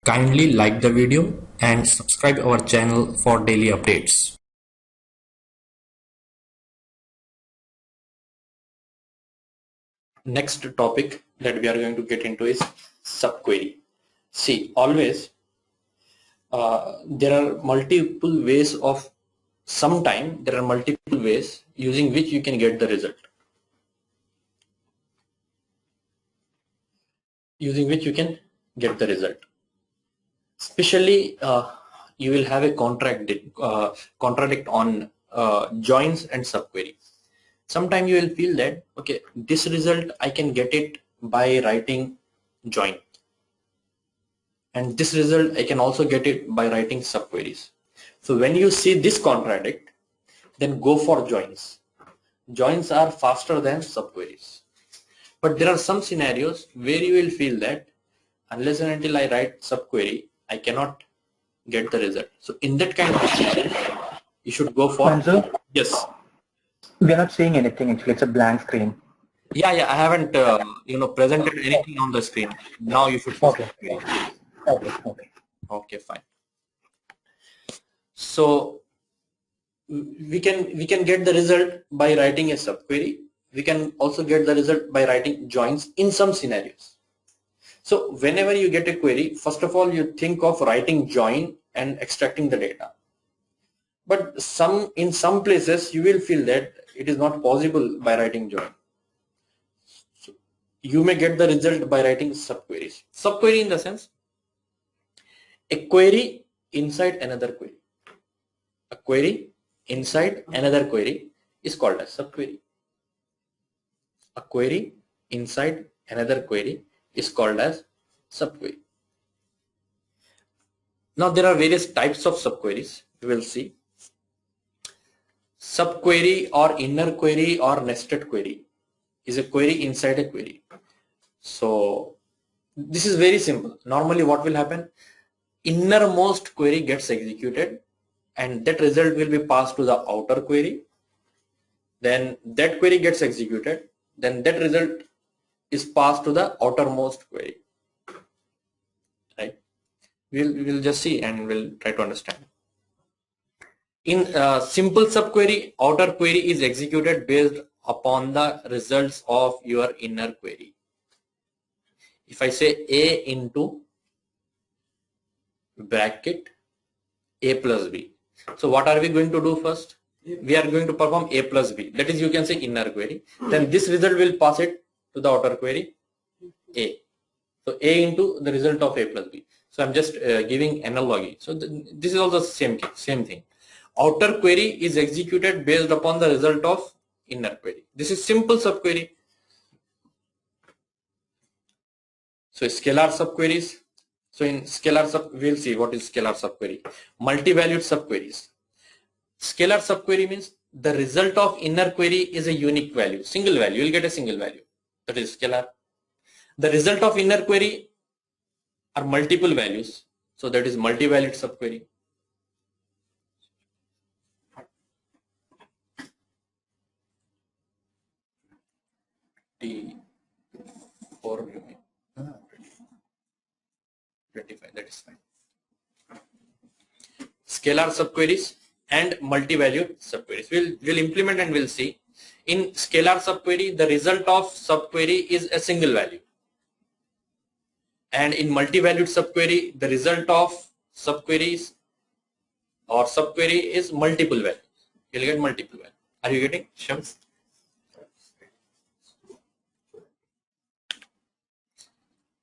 Kindly like the video and subscribe our channel for daily updates. Next topic that we are going to get into is subquery. See, always there are multiple ways of there are multiple ways using which you can get the result. Especially you will have a contradict on joins and subquery. Sometimes you will feel that okay, this result I can get it by writing join, and this result I can also get it by writing subqueries. So when you see this contradict, then go for joins. Joins are faster than subqueries. But there are some scenarios where you will feel that unless and until I write subquery, I cannot get the result. So in that kind of scenario, you should go for Manzo? Yes. We are not seeing anything actually. It's a blank screen. Yeah, I haven't presented anything on the screen. Now you should. Okay. Okay, fine. So we can get the result by writing a subquery. We can also get the result by writing joins in some scenarios. So whenever you get a query, first of all, you think of writing join and extracting the data. But in some places, you will feel that it is not possible by writing join. So you may get the result by writing subqueries. Subquery in the sense, a query inside another query. A query inside another query is called as subquery. A query inside another query is called as subquery. Now there are various types of subqueries. You will see subquery or inner query or nested query is a query inside a query. So this is very simple. Normally what will happen? Innermost query gets executed and that result will be passed to the outer query. Then that query gets executed. Then that result is passed to the outermost query. Right? We'll just see and we'll try to understand. In simple subquery, outer query is executed based upon the results of your inner query. If I say A into bracket A plus B. So what are we going to do first? We are going to perform A plus B. That is, you can say inner query. Then this result will pass it to the outer query A. So A into the result of A plus B. So I'm just giving analogy. So this is also same thing. Outer query is executed based upon the result of inner query. This is simple subquery. So scalar subqueries. So in scalar we'll see what is scalar subquery. Multi-valued subqueries. Scalar subquery means the result of inner query is a unique value, single value. You'll get a single value. That is scalar. The result of inner query are multiple values. So that is multi-valued subquery. T4 25, that is fine. Scalar subqueries and multi-valued subqueries. We'll implement and we'll see. In scalar subquery, the result of subquery is a single value. And in multi-valued subquery, the result of subqueries or subquery is multiple values. You'll get multiple values. Are you getting, Shams?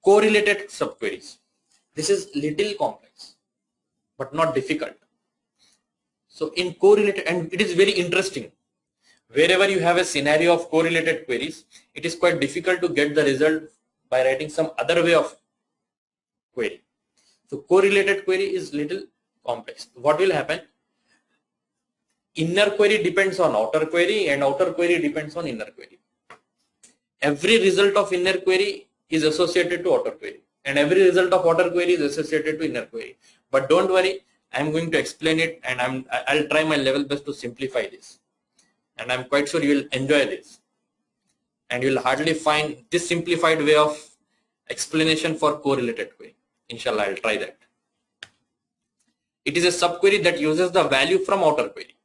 Correlated subqueries. This is little complex, but not difficult. So in correlated, and it is very interesting. Wherever you have a scenario of correlated queries, it is quite difficult to get the result by writing some other way of query. So correlated query is little complex. What will happen? Inner query depends on outer query and outer query depends on inner query. Every result of inner query is associated to outer query and every result of outer query is associated to inner query. But don't worry, I'm going to explain it and I'll try my level best to simplify this. And I'm quite sure you will enjoy this. And you will hardly find this simplified way of explanation for correlated query Inshallah, I'll try that. It is a subquery that uses the value from outer query.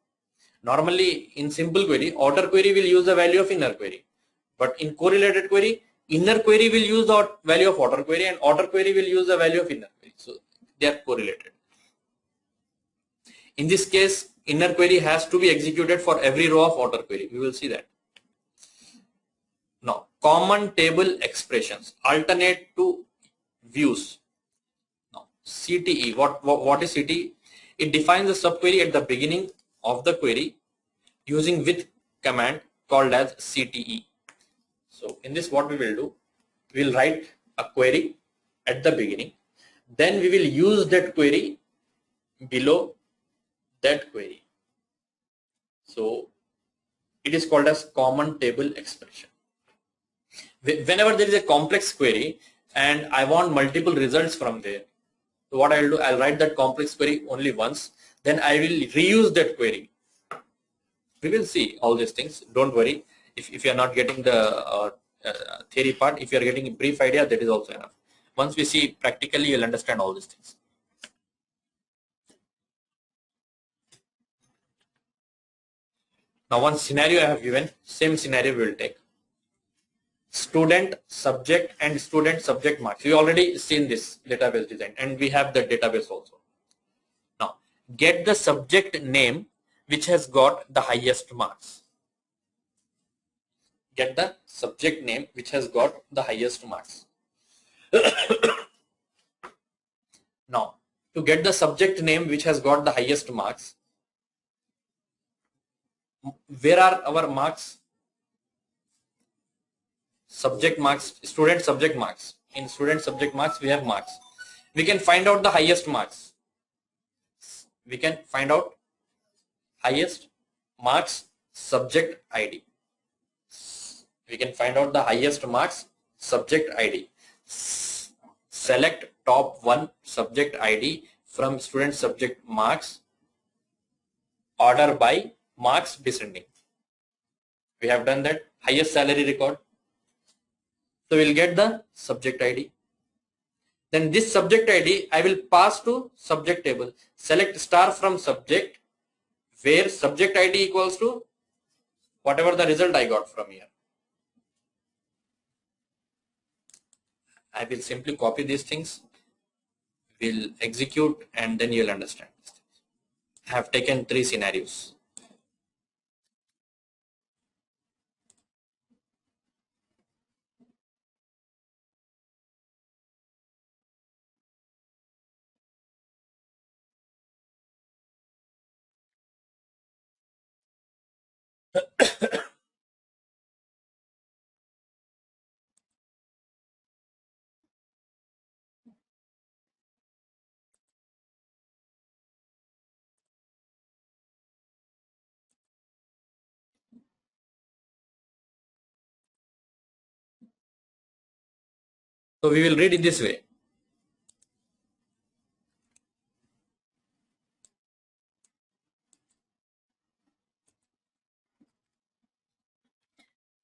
Normally, in simple query, outer query will use the value of inner query. But in correlated query, inner query will use the value of outer query and outer query will use the value of inner query. So they are correlated. In this case, inner query has to be executed for every row of outer query. We will see that. Now, common table expressions alternate to views. Now, CTE, what is CTE? It defines a subquery at the beginning of the query using with command called as CTE. So in this, what we will do, we will write a query at the beginning, then we will use that query below that query. So it is called as common table expression. Whenever there is a complex query and I want multiple results from there, so what I will do, I'll write that complex query only once, then I will reuse that query. We will see all these things. Don't worry if you are not getting the theory part. If you are getting a brief idea, that is also enough. Once we see practically, you'll understand all these things. Now, one scenario I have given, same scenario we will take. Student subject and student subject marks. We already seen this database design and we have the database also. Now, get the subject name which has got the highest marks. Get the subject name which has got the highest marks. Now, to get the subject name which has got the highest marks, where are our marks? Subject marks, student subject marks. In student subject marks, we have marks. We can find out the highest marks. We can find out highest marks subject ID. We can find out the highest marks subject ID. Select top one subject ID from student subject marks, order by marks descending. We have done that. Highest salary record. So we'll get the subject ID. Then this subject ID I will pass to subject table. Select star from subject where subject ID equals to whatever the result I got from here. I will simply copy these things, will execute, and then you'll understand. I have taken 3 scenarios. So we will read it this way.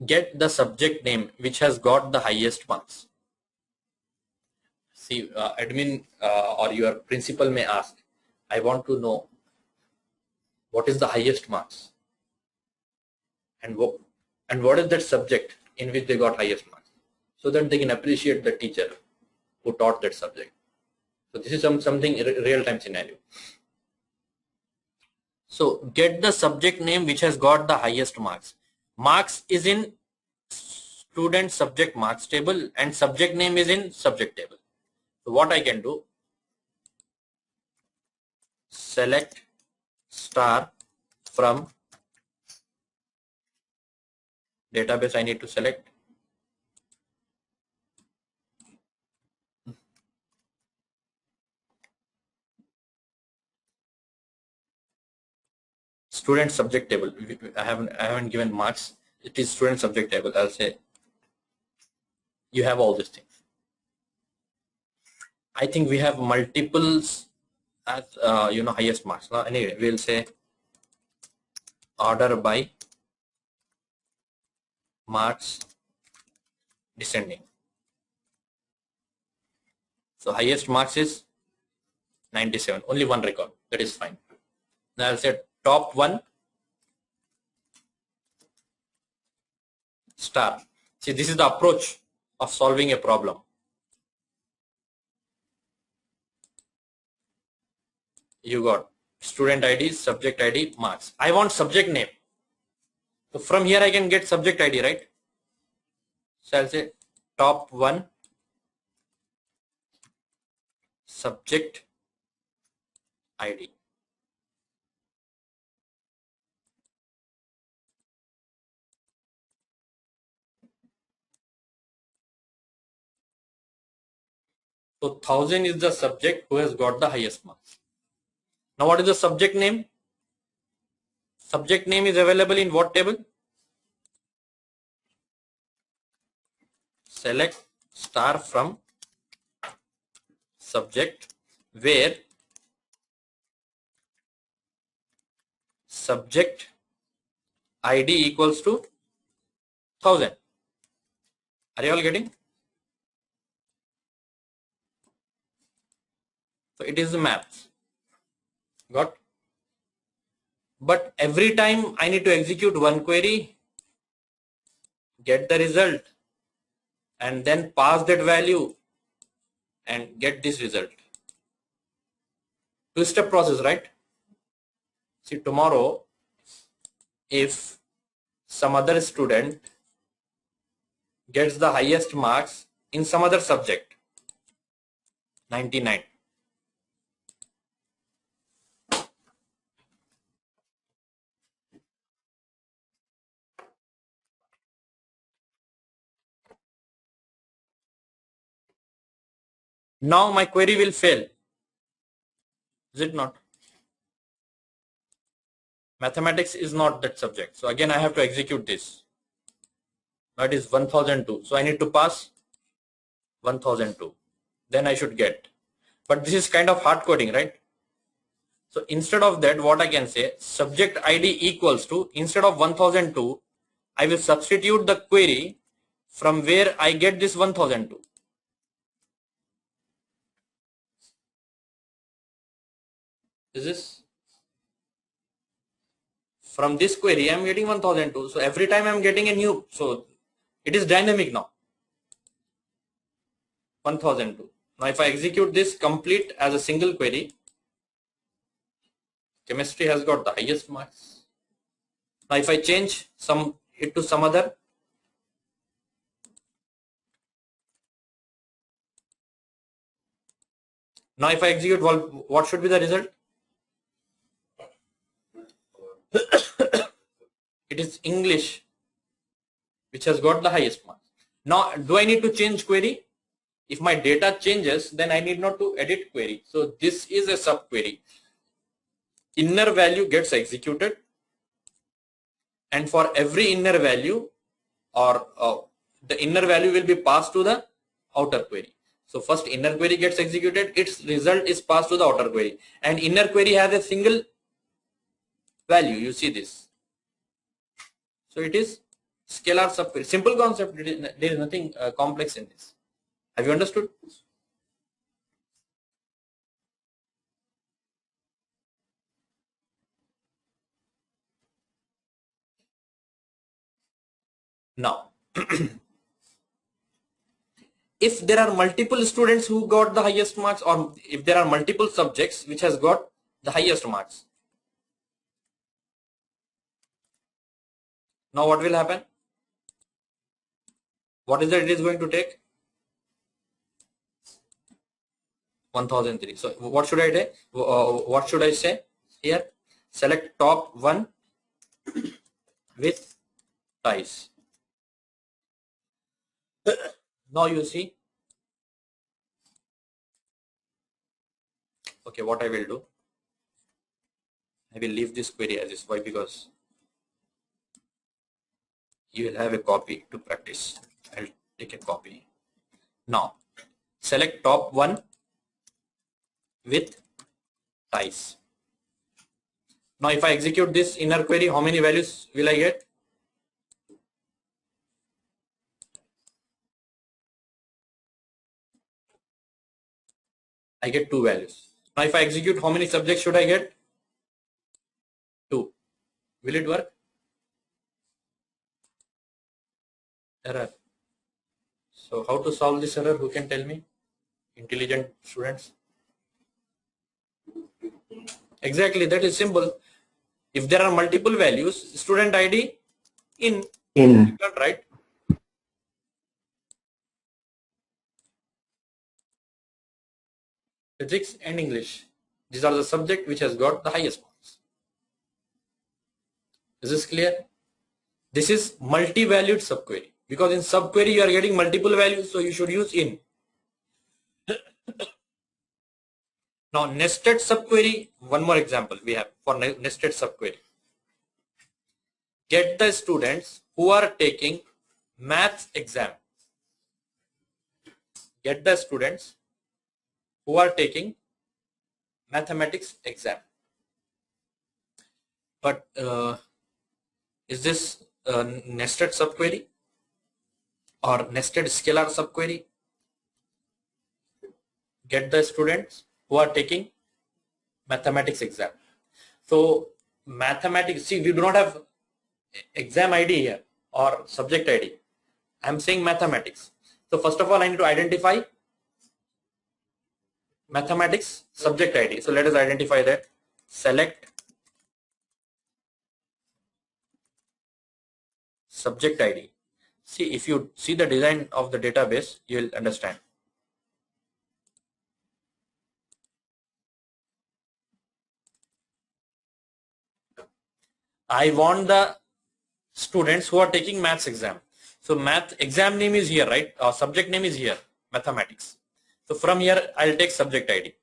Get the subject name which has got the highest marks. See, admin or your principal may ask, I want to know what is the highest marks and what is that subject in which they got highest marks, so that they can appreciate the teacher who taught that subject. So this is something real-time scenario. So get the subject name which has got the highest marks. Marks is in student subject marks table and subject name is in subject table. So what I can do, select star from database. I need to select student subject table. I haven't given marks. It is student subject table. I'll say you have all these things. I think we have multiples as highest marks. Now anyway, we'll say order by marks descending. So highest marks is 97, only one record, that is fine. Now I'll say top 1 star. See, this is the approach of solving a problem. You got student ID, subject ID, marks. I want subject name. So from here I can get subject ID, right? So I'll say top 1 subject ID. So 1000 is the subject who has got the highest marks. Now what is the subject name? Subject name is available in what table? Select star from subject where subject ID equals to 1000. Are you all getting? So it is the maths. Got? But every time I need to execute one query, get the result, and then pass that value and get this result. Two-step process, right? See, tomorrow, if some other student gets the highest marks in some other subject, 99. Now my query will fail. Is it not? Mathematics is not that subject. So again I have to execute this. That is 1002. So I need to pass 1002. Then I should get. But this is kind of hard coding, right? So instead of that, what I can say, subject ID equals to, instead of 1002, I will substitute the query from where I get this 1002. Is this? From this query, I am getting 1002. So every time I am getting a new, so it is dynamic now. 1002. Now if I execute this complete as a single query, chemistry has got the highest marks. Now if I change it to some other, now if I execute, what should be the result? It is English which has got the highest marks. Now do I need to change query? If my data changes, then I need not to edit query. So this is a subquery. Inner value gets executed, and for every inner value, or the inner value will be passed to the outer query. So first inner query gets executed, its result is passed to the outer query, and inner query has a single value. You see this. So it is scalar subquery. Simple concept. There is nothing complex in this. Have you understood? Now, if there are multiple students who got the highest marks, or if there are multiple subjects which has got the highest marks, now what will happen? What is that it is going to take? 1003. So what should I do? What should I say here? Select top 1 with ties. Now you see. Okay, what I will do, I will leave this query as is. Why? Because you will have a copy to practice. I'll take a copy. Now select top 1 with ties. Now if I execute this inner query, how many values will I get? I get 2 values. Now if I execute, how many subjects should I get? 2. Will it work? Error. So how to solve this error? Who can tell me? Intelligent students. Exactly, that is simple. If there are multiple values, student ID in. You can't write. Physics and English. These are the subject which has got the highest marks. Is this clear? This is multi-valued subquery, because in subquery you are getting multiple values, so you should use in. Now nested subquery, one more example we have for nested subquery. Get the students who are taking maths exam. Get the students who are taking mathematics exam. But is this nested subquery or nested scalar subquery? Get the students who are taking mathematics exam. So mathematics, see, we do not have exam ID here or subject ID. I am saying mathematics. So first of all, I need to identify mathematics subject ID. So let us identify that. Select subject ID. See, if you see the design of the database, you will understand. I want the students who are taking maths exam. So math exam name is here, right? Or subject name is here, mathematics. So from here, I'll take subject ID.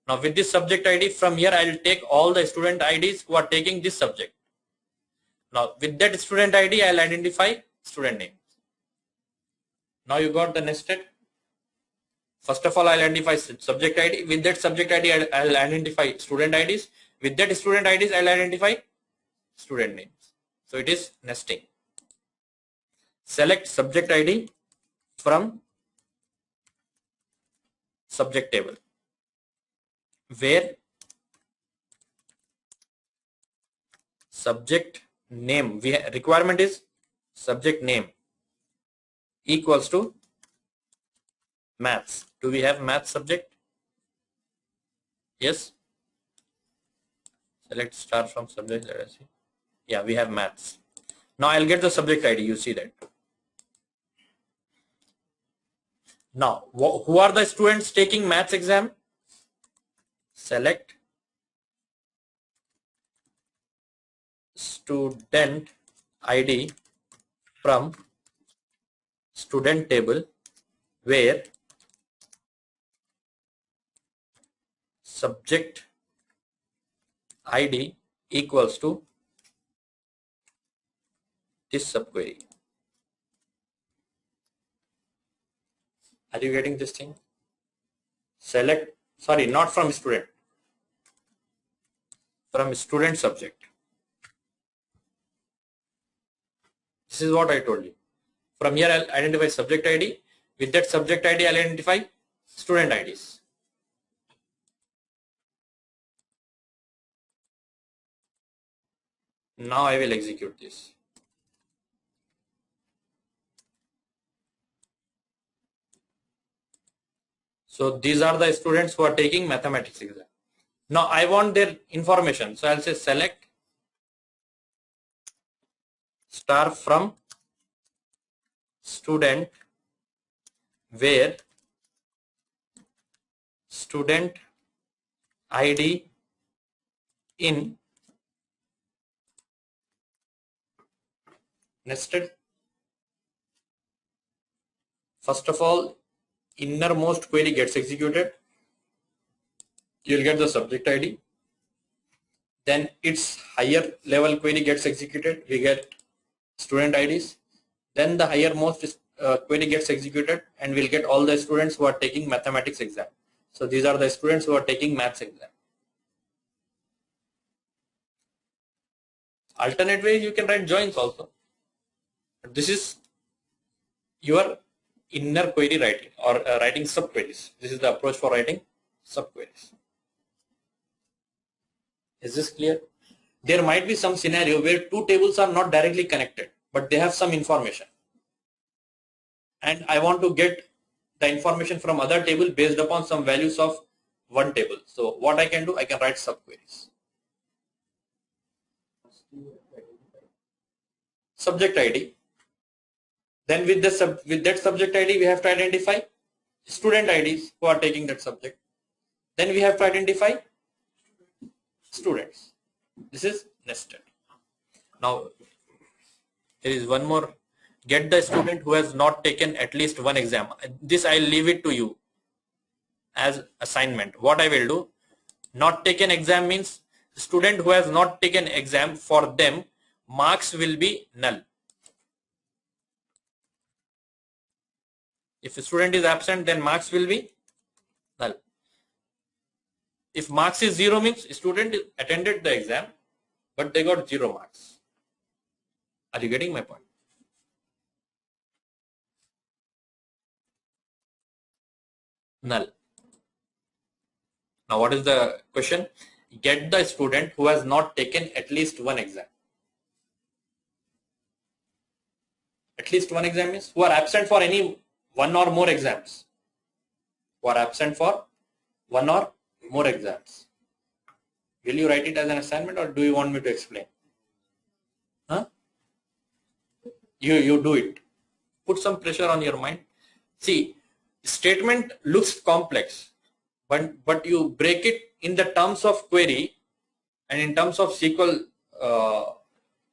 Now with this subject ID, from here, I'll take all the student IDs who are taking this subject. Now with that student ID, I'll identify student name. Now you got the nested. First of all, I'll identify subject ID. With that subject ID, I'll identify student IDs. With that student IDs, I'll identify student names. So it is nesting. Select subject ID from subject table, where subject name, requirement is subject name equals to maths. Do we have math subject? Yes. Select star from subject. Let us see. Yeah, we have maths. Now I'll get the subject ID. You see that. Now, who are the students taking maths exam? Select student ID from student table, where subject ID equals to this subquery. Are you getting this thing? Select, sorry, not from student, from student subject. This is what I told you. From here, I'll identify subject ID. With that subject ID, I'll identify student IDs. Now I will execute this. So these are the students who are taking mathematics exam. Now I want their information. So I'll say select star from student, where student ID in nested. First of all, innermost query gets executed. You'll get the subject ID. Then its higher level query gets executed. We get student IDs. Then the higher most query gets executed, and we'll get all the students who are taking mathematics exam. So these are the students who are taking maths exam. Alternate way, you can write joins also. But this is your inner query writing, or writing subqueries. This is the approach for writing subqueries. Is this clear? There might be some scenario where two tables are not directly connected, but they have some information. And I want to get the information from other table based upon some values of one table. So what I can do, I can write subqueries. Subject ID. Then with that subject ID, we have to identify student IDs who are taking that subject. Then we have to identify students. This is nested. Now there is one more. Get the student who has not taken at least one exam. This I'll leave it to you as assignment. What I will do, not taken exam means student who has not taken exam, for them marks will be null. If a student is absent, then marks will be null. If marks is 0 means student attended the exam but they got 0 marks. Are you getting my point? Null. Now what is the question? Get the student who has not taken at least one exam. At least one exam means who are absent for any one or more exams. Who are absent for one or more exams. Will you write it as an assignment or do you want me to explain? Huh? You do it. Put some pressure on your mind. See, statement looks complex, but you break it in the terms of query and in terms of SQL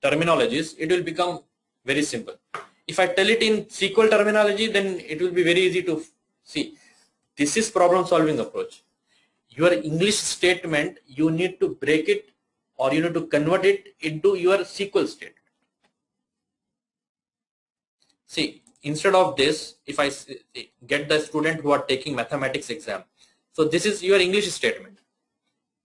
terminologies, it will become very simple. If I tell it in SQL terminology, then it will be very easy to see. This is problem solving approach. Your English statement, you need to break it or you need to convert it into your SQL statement. See, instead of this, if I get the student who are taking mathematics exam, so this is your English statement.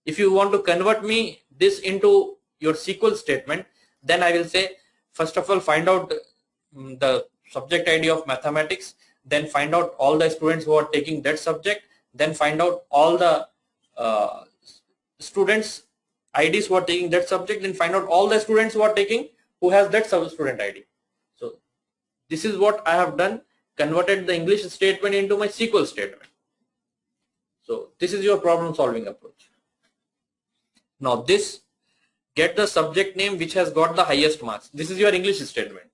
If you want to convert me this into your SQL statement, then I will say, first of all, find out the subject ID of mathematics, then find out all the students who are taking that subject, then find out all the students IDs who are taking that subject, then find out all the students who has that student ID. So this is what I have done, converted the English statement into my SQL statement. So this is your problem solving approach. Now this, get the subject name which has got the highest marks. This is your English statement.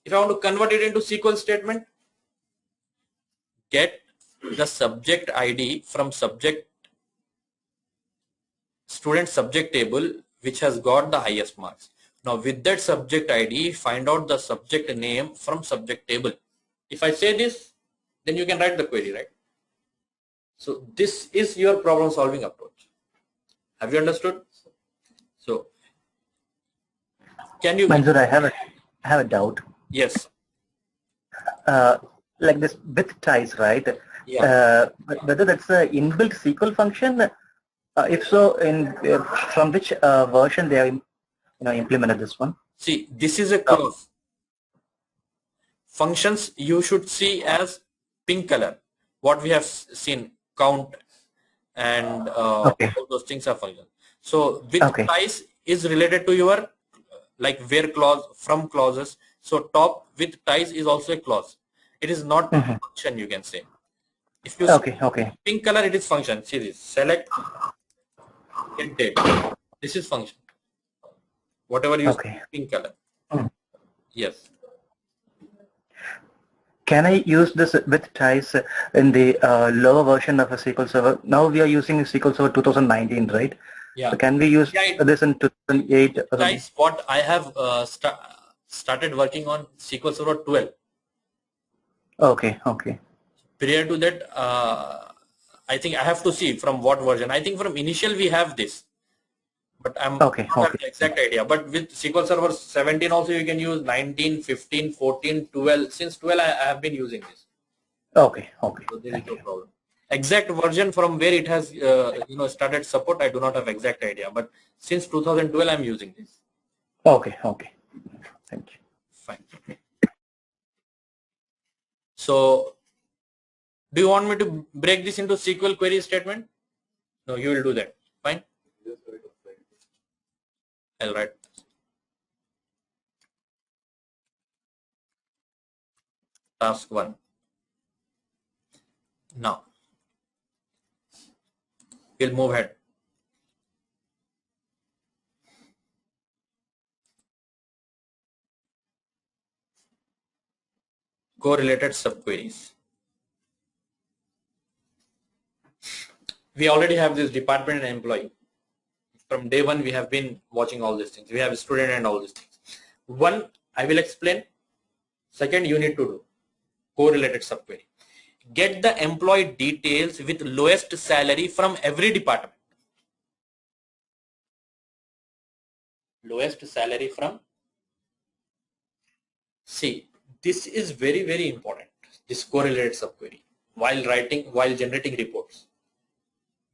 If I want to convert it into SQL statement, get the subject ID from student subject table which has got the highest marks. Now with that subject ID, find out the subject name from subject table. If I say this, then you can write the query, right? So this is your problem solving approach. Have you understood? So can you? Manzoor, I have a doubt. Yes. Like this with ties, right? Yeah. Whether that's an inbuilt SQL function. If so, from which version they have implemented this one? See, this is a clause. Functions you should see as pink color. What we have seen, count and all those things are functions. So with ties is related to your like where clause, from clauses. So top with ties is also a clause. It is not a function, you can say. If you see pink color, it is function. See this, select get date. This is function. Whatever you see, pink color. Yes. Can I use this with ties in the lower version of a SQL Server? Now we are using SQL Server 2019, right? Yeah. So can we use this in 2008? Ties, what I have started working on SQL Server 12. Okay. Prior to that, I think I have to see from what version. I think from initial we have this, but I'm not have the exact idea. But with SQL Server 17 also you can use 19, 15, 14, 12. Since 12 I have been using this. Okay. So there is no problem. Exact version from where it has started support, I do not have exact idea. But since 2012 I'm using this. Okay. Thank you. Fine. So do you want me to break this into SQL query statement? No, you will do that. Fine. I'll write. Task 1. Now, we'll move ahead. Correlated subqueries. We already have this department and employee. From day one, we have been watching all these things. We have a student and all these things. One, I will explain. Second, you need to do correlated subquery. Get the employee details with lowest salary from every department. Lowest salary from. See, this is very, very important. This correlated subquery while generating reports.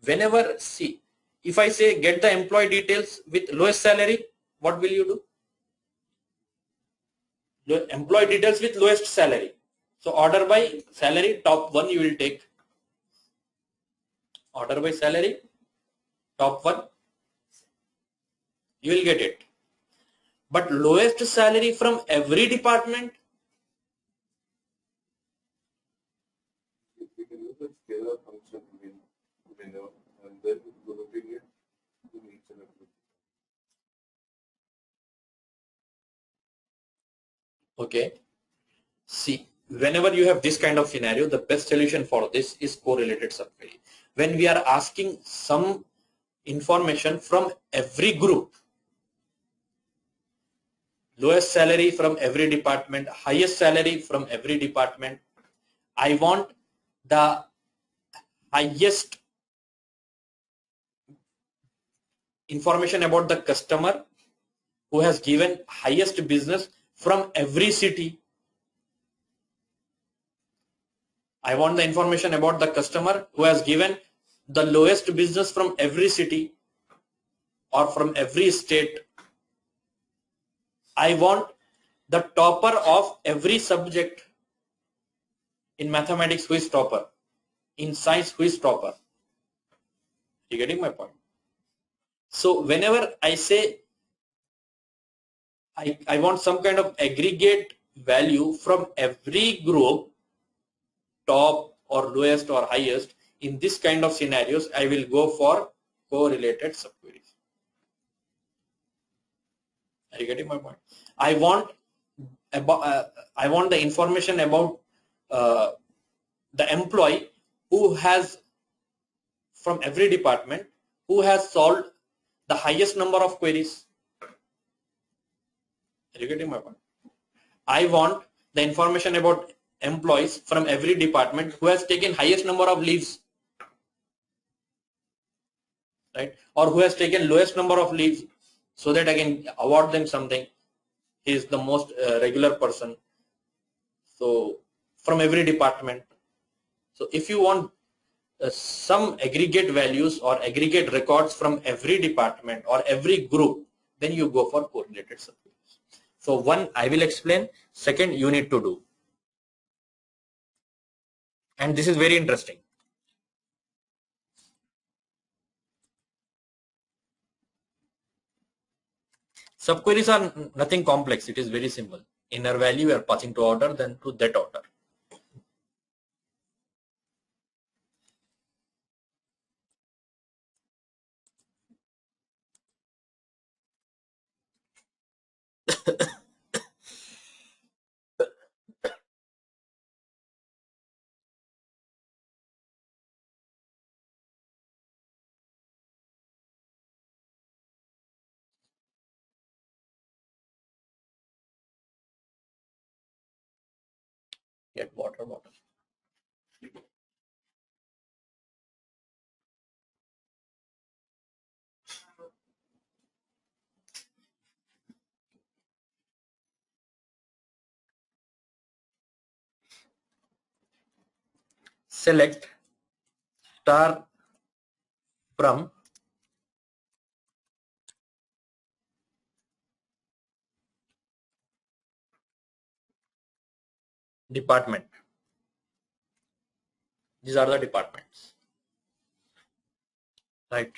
Whenever, see, if I say get the employee details with lowest salary, what will you do? Employee details with lowest salary. So order by salary, top one you will take. Order by salary, top one, you will get it. But lowest salary from every department. We can use a scalar function window and then grouping it to each and every. Okay. See, whenever you have this kind of scenario, the best solution for this is correlated subquery. When we are asking some information from every group, lowest salary from every department, highest salary from every department, I want the highest information about the customer who has given highest business from every city. I want the information about the customer who has given the lowest business from every city or from every state. I want the topper of every subject. In mathematics, who is topper? In science, who is topper? You getting my point? So whenever I say I want some kind of aggregate value from every group, top or lowest or highest, in this kind of scenarios, I will go for correlated subqueries. Are you getting my point? I want the information about the employee who has, from every department, who has solved the highest number of queries. Are you getting my point? I want the information about employees from every department who has taken highest number of leaves, right? Or who has taken lowest number of leaves, so that I can award them something. He is the most regular person. So from every department. So if you want some aggregate values or aggregate records from every department or every group, then you go for correlated subqueries. So one, I will explain. Second, you need to do. And this is very interesting. Subqueries are nothing complex. It is very simple. Inner value we are passing to order, then to that order. Get water bottle. Select star from department. These are the departments. right?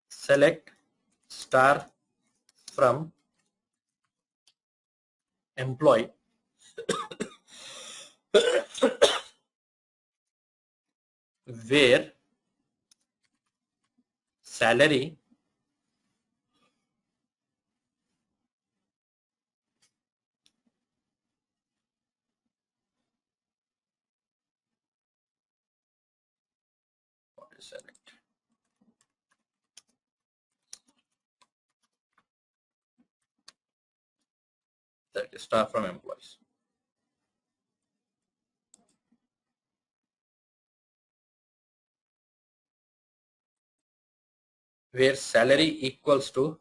Select star from employee where salary what is select that is star from employees. Where salary equals to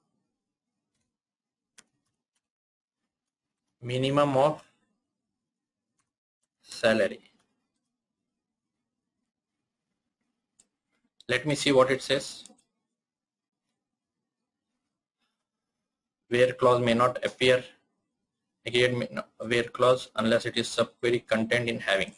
minimum of salary. Let me see what it says. Where clause may not appear, again where clause unless it is subquery content in having.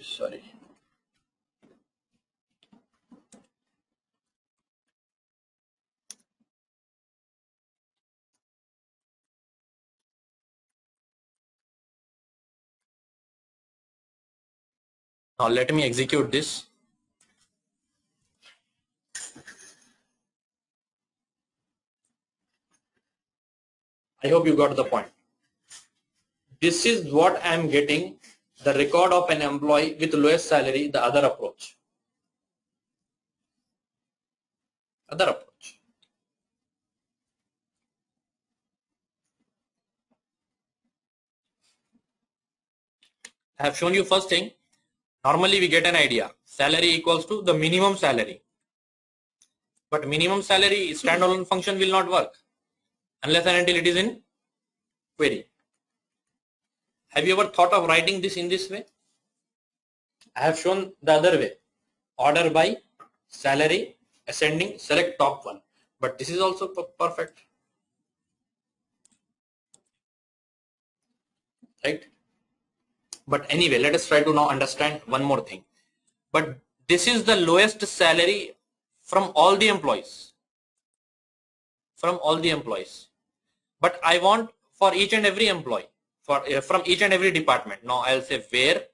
Sorry. Now let me execute this. I hope you got the point. This is what I am getting, the record of an employee with lowest salary, the other approach. I have shown you first thing. Normally we get an idea. Salary equals to the minimum salary. But minimum salary standalone function will not work unless and until it is in query. Have you ever thought of writing this in this way? I have shown the other way. Order by salary, ascending, select top one. But this is also perfect. Right? But anyway, let us try to now understand one more thing. But this is the lowest salary from all the employees. From all the employees. But I want for each and every employee, from each and every department. Now I'll say where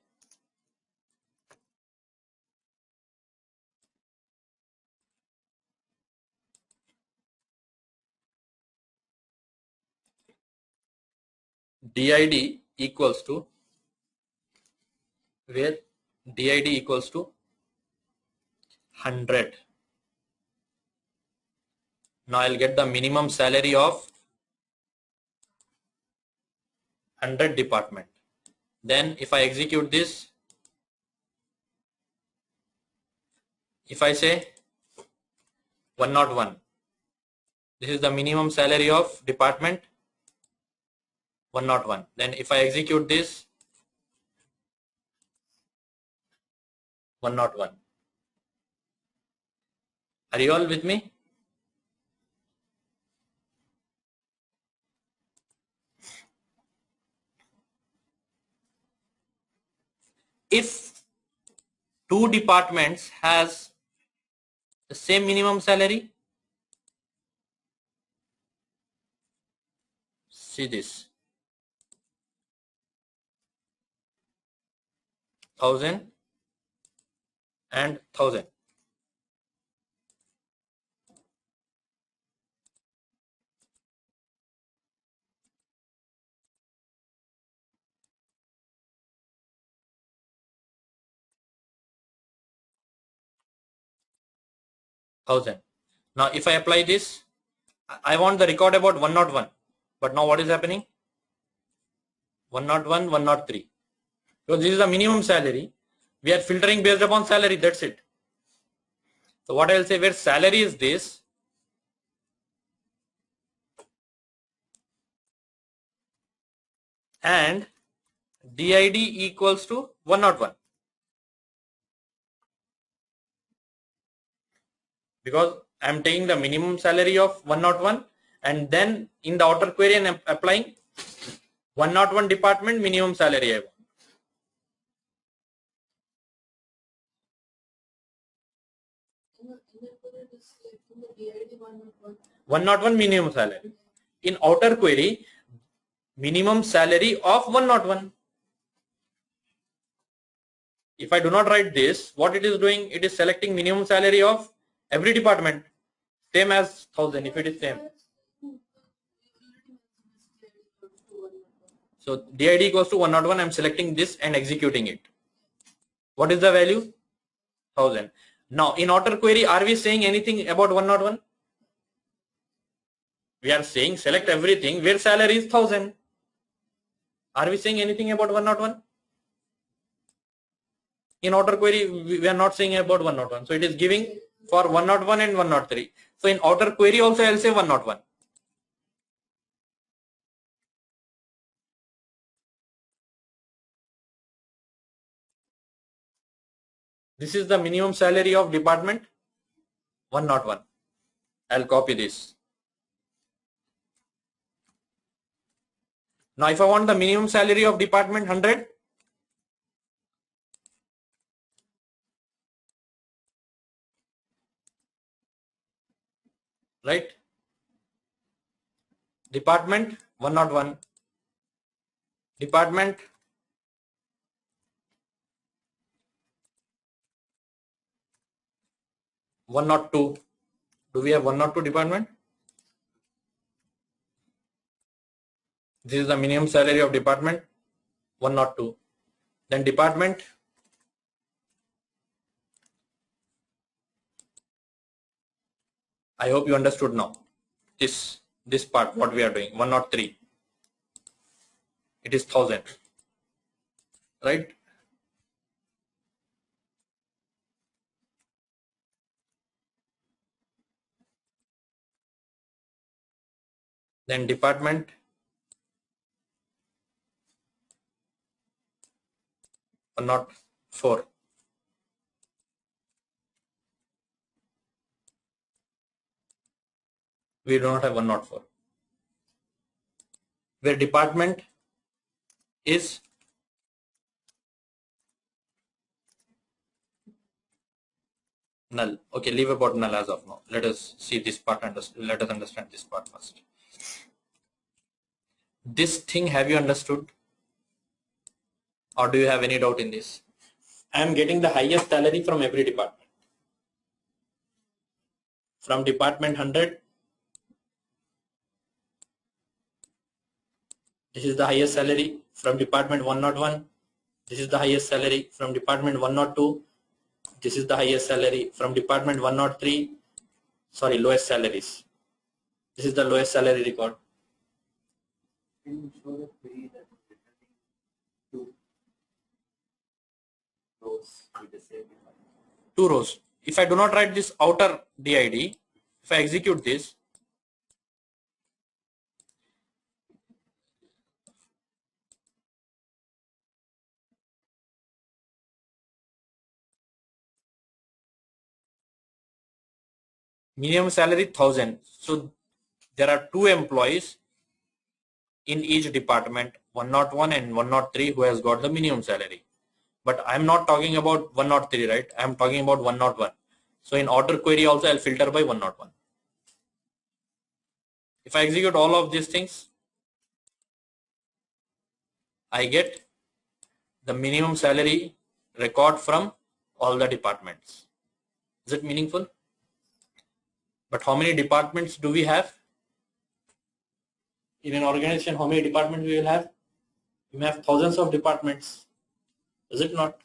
did equals to where did equals to 100. Now I'll get the minimum salary of 100 department. Then if I execute this, if I say 101, this is the minimum salary of department 101. Then if I execute this 101. Are you all with me? If two departments has the same minimum salary, see this 1000 and 1000. Now if I apply this, I want the record about 101. But now what is happening? 101, 103. Because this is the minimum salary. We are filtering based upon salary. That's it. So what I will say, where salary is this, and did equals to 101, because I'm taking the minimum salary of 101 and then in the outer query and applying 101 department minimum salary I want. 101 minimum salary. In outer query, minimum salary of 101. If I do not write this, what it is doing, it is selecting minimum salary of every department, same as 1000 if it is same. So did equals to 101, I am selecting this and executing it. What is the value? 1000. Now in outer query, are we saying anything about 101? We are saying select everything where salary is 1000. Are we saying anything about 101? In outer query, we are not saying about 101. So it is giving for 101 and 103. So in outer query also I will say 101. This is the minimum salary of department 101. I'll copy this. Now if I want the minimum salary of department 100, right? Department 101, department 102. Do we have 102 department? This is the minimum salary of department 102. Then department I hope you understood now. This part what we are doing 103. It is 1000, right? Then department 104. We do not have 104. Where department is null. Okay, leave about null as of now. Let us see this part and let us understand this part first. This thing have you understood? Or do you have any doubt in this? I am getting the highest salary from every department. From department 100, this is the highest salary. From department 101, this is the highest salary. From department 102, this is the highest salary. From department 103, sorry, lowest salaries. This is the lowest salary record. Can you show the query that is returning two rows with the same department? 2 rows. If I do not write this outer did, if I execute this, minimum salary 1000. So there are 2 employees in each department, 101 and 103, who has got the minimum salary. But I'm not talking about 103, right? I'm talking about 101. So in outer query also I'll filter by 101. If I execute all of these things, I get the minimum salary record from all the departments. Is it meaningful? But how many departments do we have? In an organization, how many departments we will have? We may have thousands of departments. Is it not?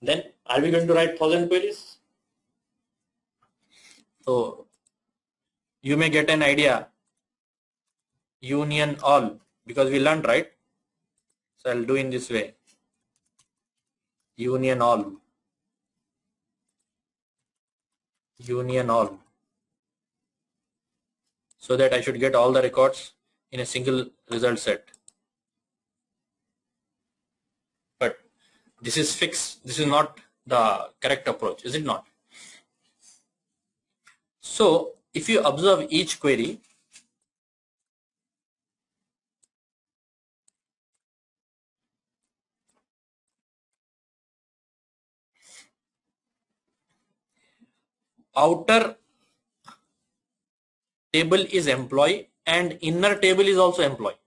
Then are we going to write 1000 queries? So you may get an idea. Union all, because we learned, right? So I'll do in this way. Union all. Union all. So that I should get all the records in a single result set. This is fixed. This is not the correct approach, is it not? So if you observe each query, outer table is employee and inner table is also employee.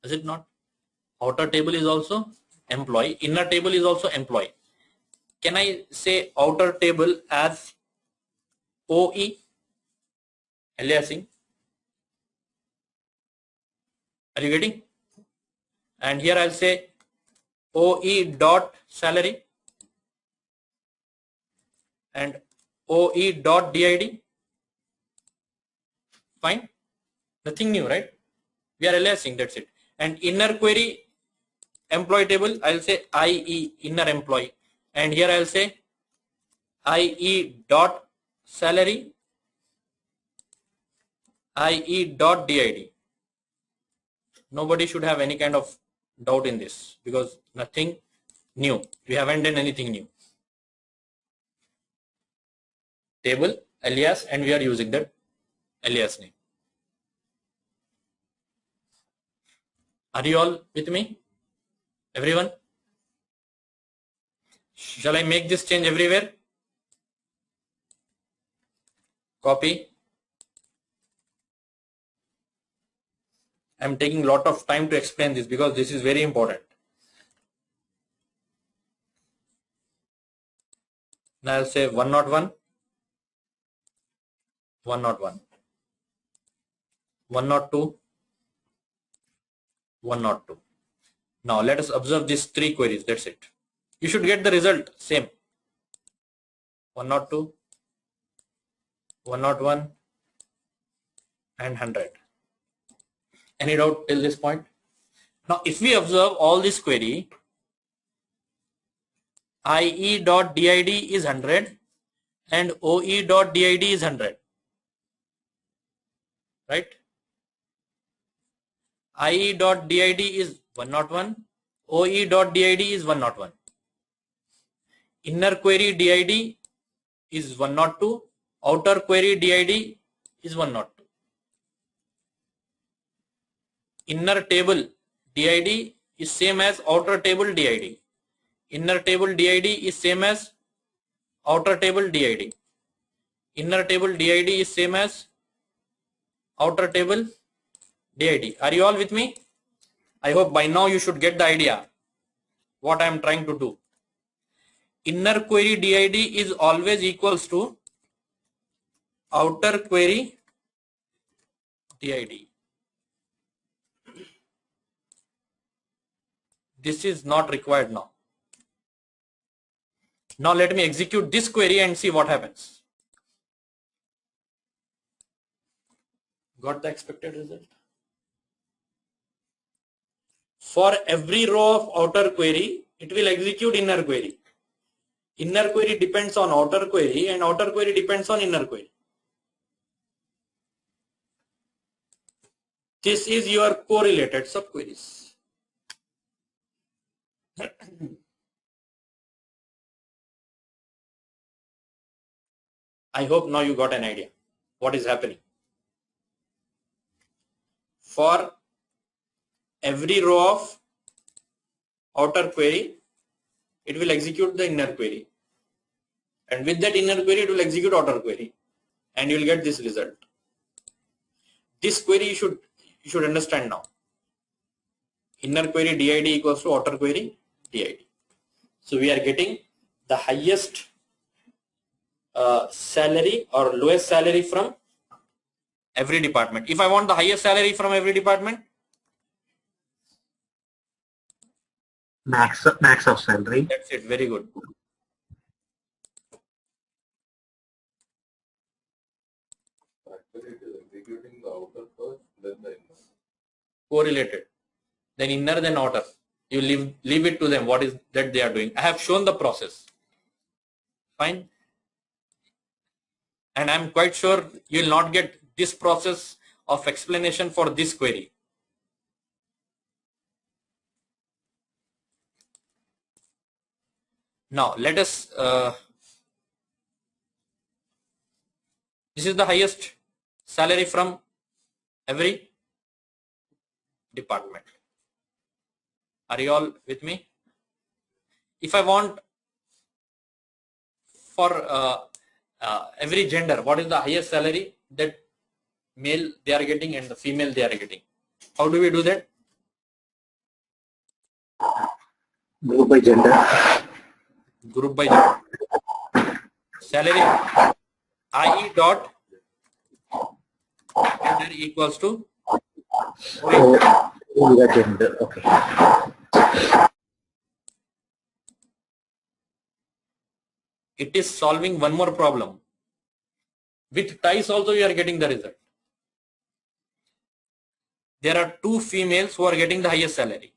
Is it not? Outer table is also employee, inner table is also employee. Can I say outer table as OE? Aliasing? Are you getting? And here I'll say OE dot salary and OE dot DID. Fine. Nothing new, right? We are aliasing, that's it. And inner query employee table, I'll say IE inner employee. And here I'll say IE dot salary, IE dot DID. Nobody should have any kind of doubt in this because nothing new. We haven't done anything new. Table, alias, and we are using that alias name. Are you all with me? Everyone? Shall I make this change everywhere? Copy. I am taking a lot of time to explain this because this is very important. Now I'll say 101, 101, 102, 102. Now let us observe these three queries. That's it. You should get the result same. 102, 101, and 100. Any doubt till this point? Now if we observe all this query, IE.did is 100 and OE.did is 100. Right? IE.did is 101, OE.did is 101. Inner query DID is 102, outer query DID is 102. Inner table DID is same as outer table DID. Inner table DID is same as outer table DID. Inner table DID is same as outer table DID. Are you all with me? I hope by now you should get the idea what I am trying to do. Inner query DID is always equals to outer query DID. This is not required now. Now let me execute this query and see what happens. Got the expected result? For every row of outer query, it will execute inner query. Inner query depends on outer query and outer query depends on inner query. This is your correlated subqueries. I hope now you got an idea what is happening. For every row of outer query, it will execute the inner query. And with that inner query, it will execute outer query. And you will get this result. This query you should understand now. Inner query DID equals to outer query DID. So we are getting the highest salary or lowest salary from every department. If I want the highest salary from every department, max of salary. That's it. Very good. Actually, it is executing the outer first, then the inner. Correlated. Then inner, then outer. You leave it to them what is that they are doing. I have shown the process. Fine. And I'm quite sure you will not get this process of explanation for this query. Now let us, this is the highest salary from every department. Are you all with me? If I want for every gender, what is the highest salary that male they are getting and the female they are getting? How do we do that? Group by gender. Group by gender. Salary IE dot gender equals to The gender. Okay. it is solving one more problem. With ties also you are getting the result. There are two females who are getting the highest salary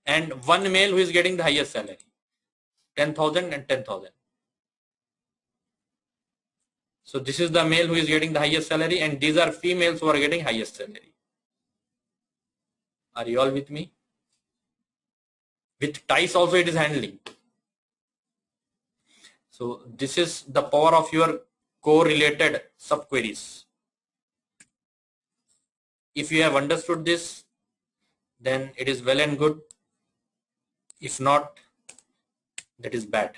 and one male who is getting the highest salary, 10,000 and 10,000. So this is the male who is getting the highest salary and these are females who are getting highest salary. Are you all with me? With ties also it is handling. So this is the power of your correlated subqueries. If you have understood this, then it is well and good. If not, that is bad.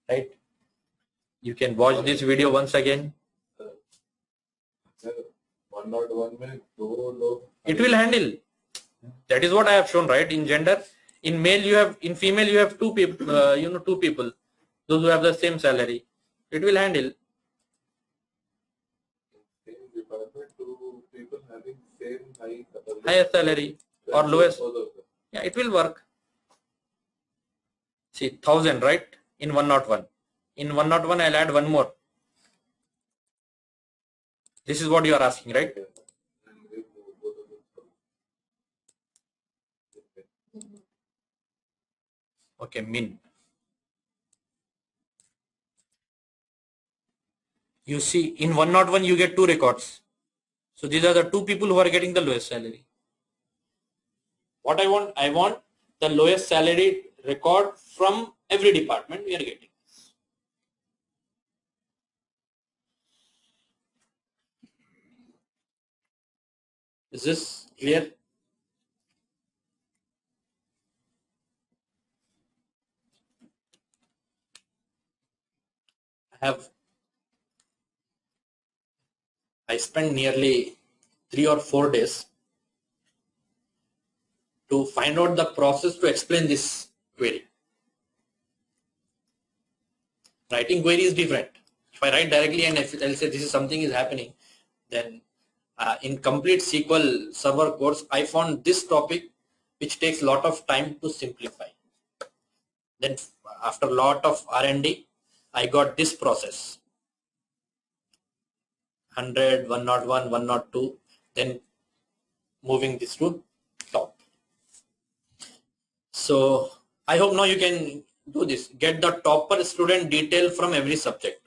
Right? You can watch this video once again. 101 में दो लोग It will handle. That is what I have shown, right? In gender, in male you have, in female you have two people, two people, those who have the same salary. It will handle. same department, two people having same Highest salary or lowest. Yeah, it will work. See, 1,000, right? In 101. In 101, I'll add one more. This is what you are asking, right? Okay, min. You see, in 101, you get two records. So these are the two people who are getting the lowest salary. What I want the lowest salary record from every department we are getting. Is this clear? I spent nearly 3 or 4 days to find out the process to explain this query. Writing query is different. If I write directly and if I'll say this is something is happening, then in complete SQL server course, I found this topic which takes a lot of time to simplify. Then after a lot of R&D, I got this process. 100, 101, 102, then moving this to top. So I hope now you can do this. Get the topper student detail from every subject.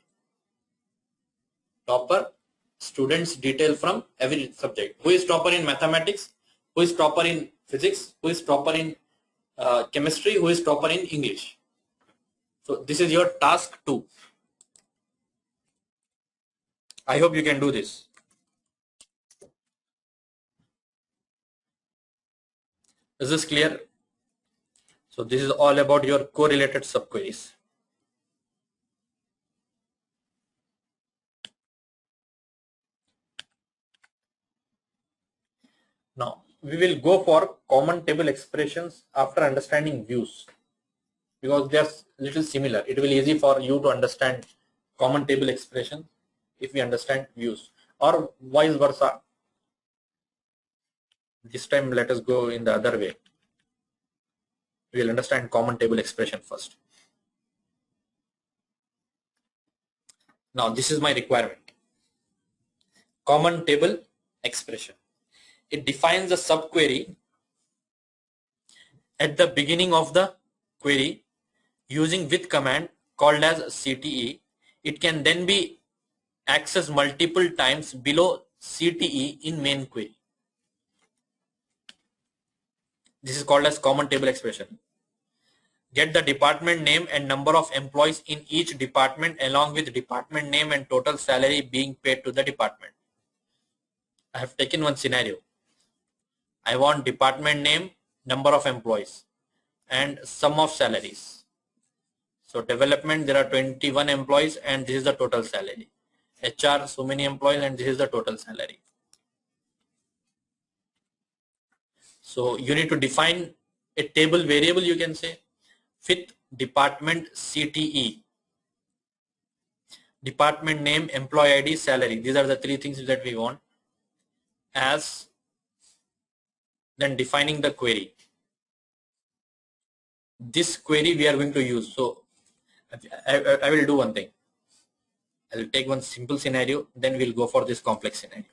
Topper students detail from every subject. Who is topper in mathematics? Who is topper in physics? Who is topper in chemistry? Who is topper in English? So this is your task 2. I hope you can do this. Is this clear? So this is all about your correlated subqueries. Now we will go for common table expressions after understanding views, because they are little similar. It will be easy for you to understand common table expression if we understand views, or vice versa. This time let us go in the other way. We will understand common table expression first. Now this is my requirement. Common table expression. It defines a subquery at the beginning of the query using with command called as CTE. It can then be accessed multiple times below CTE in main query. This is called as common table expression. get the department name and number of employees in each department along with department name and total salary being paid to the department. I have taken one scenario. I want department name, number of employees and sum of salaries. So development, there are 21 employees and this is the total salary. HR, so many employees and this is the total salary. So you need to define a table variable, you can say, with department CTE, department name, employee ID, salary. These are the three things that we want. As then defining the query. This query we are going to use. So I will do one thing. I will take one simple scenario, then we'll go for this complex scenario.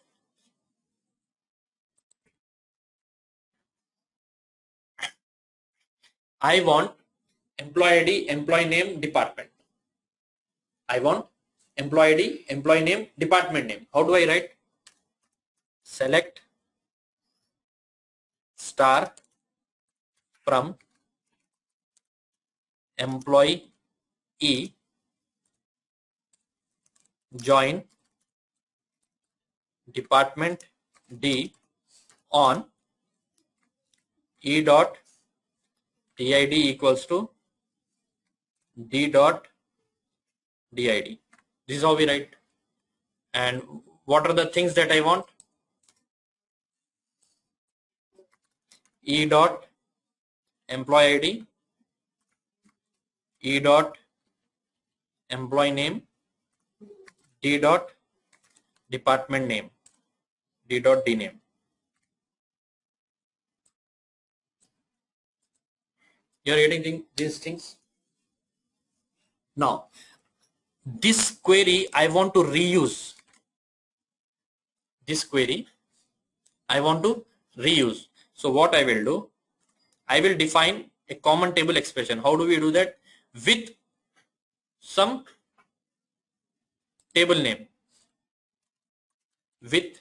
I want employee ID, employee name, department. I want employee ID, employee name, department name. How do I write? Select star from employee E, join department D on E dot TID equals to D dot DID. This is how we write. And what are the things that I want? E dot employee ID, E dot employee name, D dot department name, D dot D name. You are getting these things? Now, this query I want to reuse. This query I want to reuse. So what I will do, I will define a common table expression. How do we do that? With some table name. With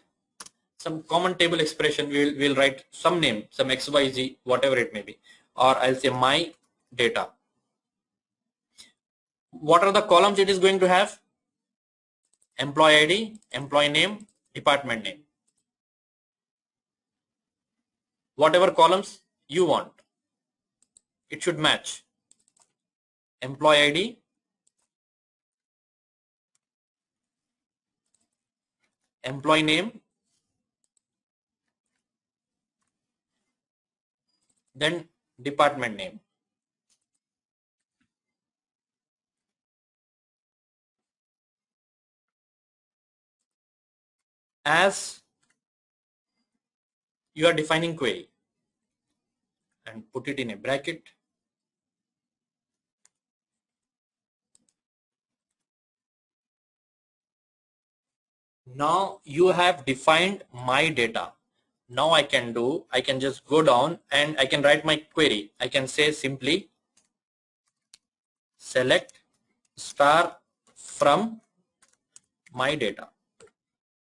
some common table expression, we'll write some name, some XYZ, whatever it may be. Or I'll say my data. What are the columns it is going to have? Employee ID, employee name, department name. Whatever columns you want, it should match. Employee ID, employee name, then department name. As you are defining query, and put it in a bracket. Now you have defined my data. Now I can just go down and I can write my query. I can say simply select star from my data.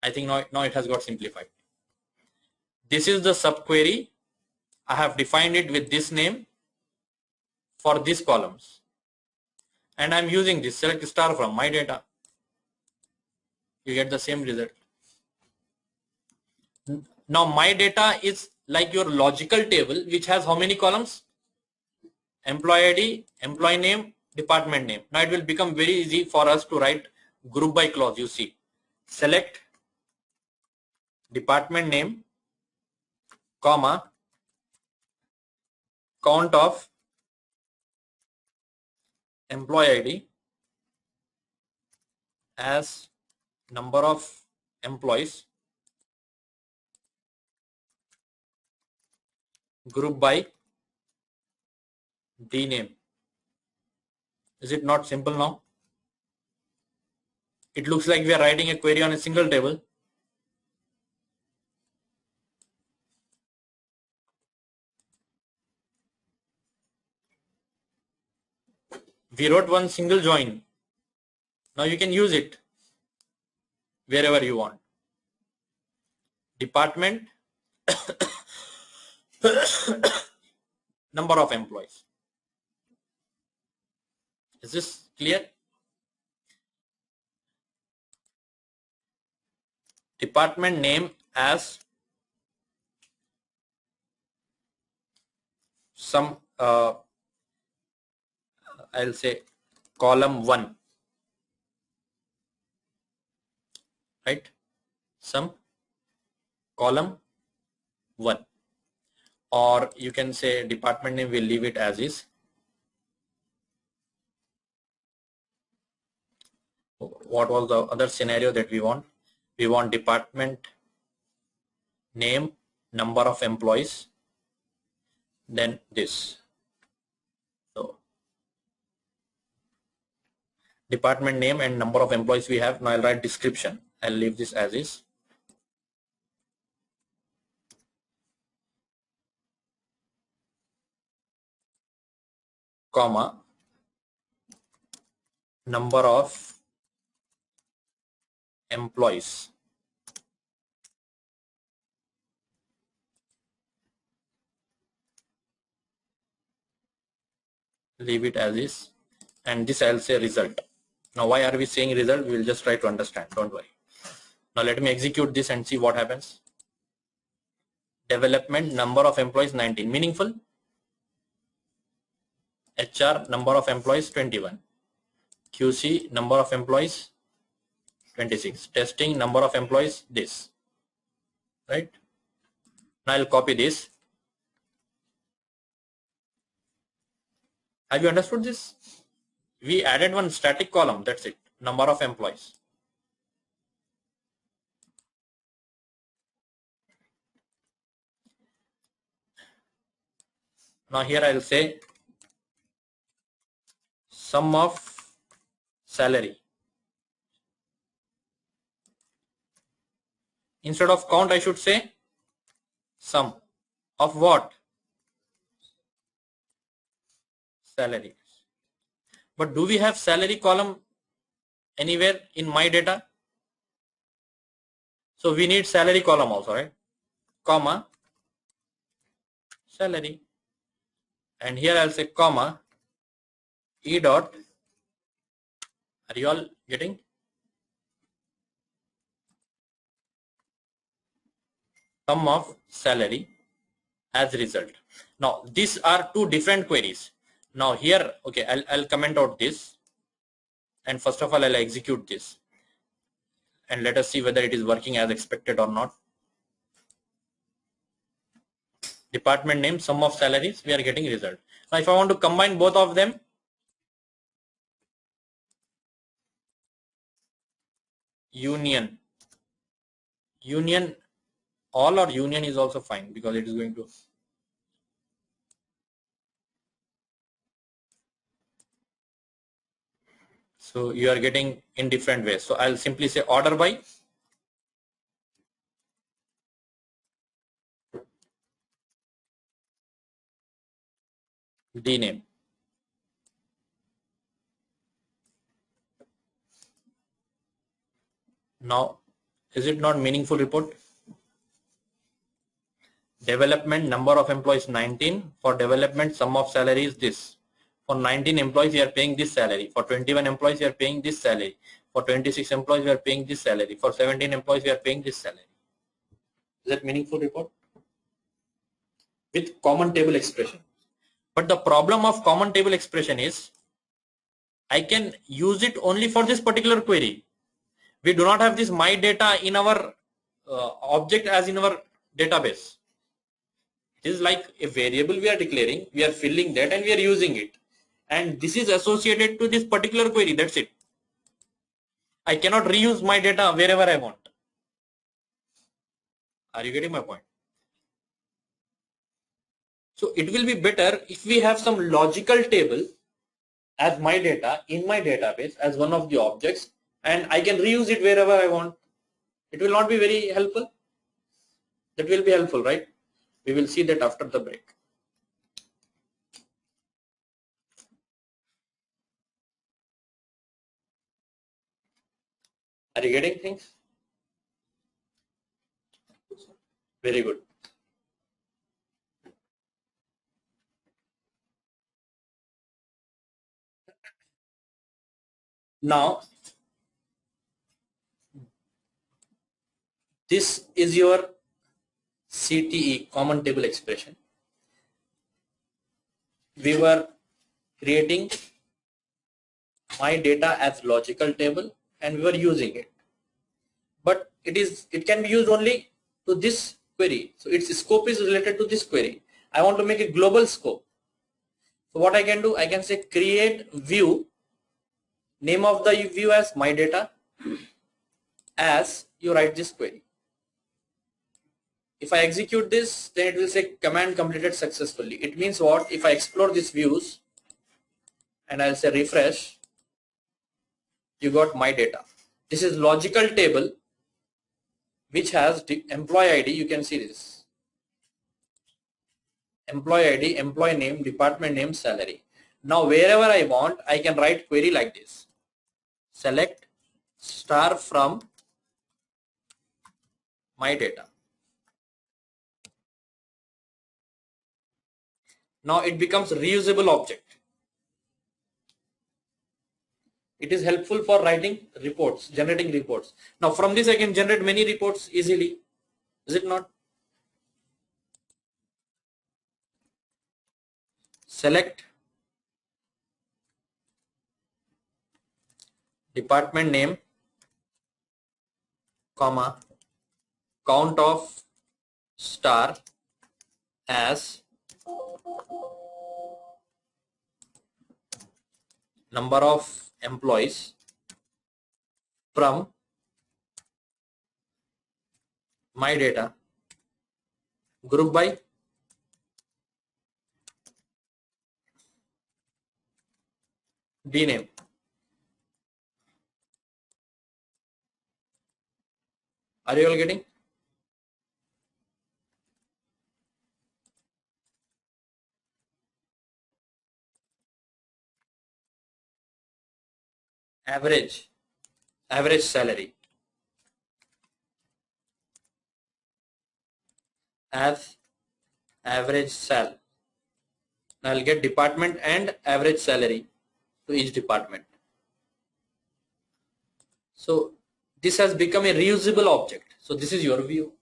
I think now it has got simplified. This is the subquery. I have defined it with this name for these columns. And I'm using this select star from my data. You get the same result. Now my data is like your logical table, which has how many columns? Employee ID, employee name, department name. Now it will become very easy for us to write group by clause. You see, select department name, comma, count of employee ID as number of employees, group by D name. Is it not simple now? It looks like we are writing a query on a single table. We wrote one single join. Now you can use it wherever you want. Department, number of employees. Is this clear? Department name as some I'll say column 1, right? Some column 1, or you can say department name, will leave it as is. What was the other scenario that we want? We want department name, number of employees, then this. So department name and number of employees we have. Now I'll write description. I'll leave this as is. Comma, number of employees. Leave it as is, and this I'll say result. Now why are we saying result? We'll just try to understand, don't worry. Now let me execute this and see what happens. Development, number of employees 19, meaningful. HR, number of employees 21. QC, number of employees 26. Testing, number of employees this, right? Now I'll copy this. Have you understood this? We added one static column, that's it, number of employees. Now here I'll say sum of salary. Instead of count, I should say sum of what? Salary. But do we have salary column anywhere in my data? So we need salary column also, right? Comma, salary. And here I'll say comma, e dot. Are you all getting? Sum of salary as result. Now these are two different queries. Now here, okay, I'll comment out this, and first of all I'll execute this, and let us see whether it is working as expected or not. Department name, sum of salaries, we are getting result. Now if I want to combine both of them, union all, or union is also fine because it is going to. So you are getting in different ways. So I'll simply say order by the name. Now is it not meaningful report? Development, number of employees 19. For development, sum of salary is this. For 19 employees, you are paying this salary. For 21 employees, you are paying this salary. For 26 employees, you are paying this salary. For 17 employees, you are paying this salary. Is that meaningful report? With common table expression. But the problem of common table expression is I can use it only for this particular query. We do not have this my data in our object as in our database. It is like a variable we are declaring, we are filling that and we are using it. And this is associated to this particular query, that's it. I cannot reuse my data wherever I want. Are you getting my point? So it will be better if we have some logical table as my data in my database as one of the objects, and I can reuse it wherever I want. It will not be very helpful. That will be helpful, right? We will see that after the break. Are you getting things? Very good. Now this is your CTE, common table expression. We were creating my data as logical table and we were using it, but it can be used only to this query. So its scope is related to this query. I want to make a global scope. So what I can do, I can say create view, name of the view as my data, as you write this query. If I execute this, then it will say command completed successfully. It means what? If I explore these views and I'll say refresh, you got my data. This is logical table which has the employee ID. You can see this. Employee ID, employee name, department name, salary. Now wherever I want, I can write query like this. Select star from my data. Now it becomes reusable object. It is helpful for writing reports, generating reports. Now from this I can generate many reports easily. Is it not? Select department name, comma, count of star as number of employees from my data, group by D name. Are you all getting? Average salary as average sal. Now I'll get department and average salary to each department. So this has become a reusable object. So this is your view.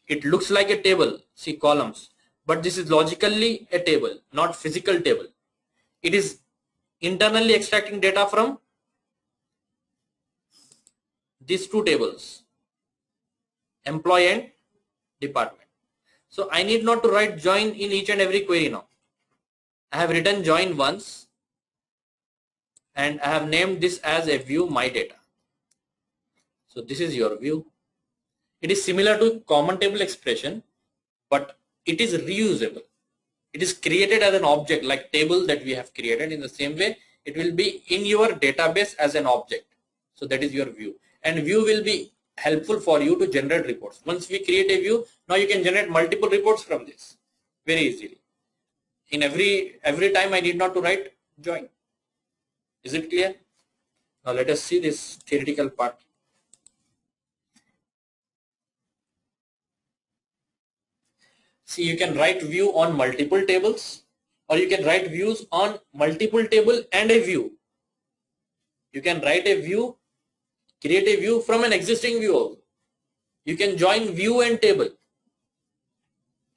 It looks like a table, see columns, but this is logically a table, not physical table. It is internally extracting data from these two tables, employee and department. So I need not to write join in each and every query now. I have written join once and I have named this as a view my data. So this is your view. It is similar to common table expression, but it is reusable. It is created as an object like table that we have created. In the same way, it will be in your database as an object. So that is your view, and view will be helpful for you to generate reports. Once we create a view, now you can generate multiple reports from this very easily. In every time I need not to write join. Is it clear? Now let us see this theoretical part. See, you can write view on multiple tables, or you can write views on multiple table and a view. You can write a view, create a view from an existing view also. You can join view and table.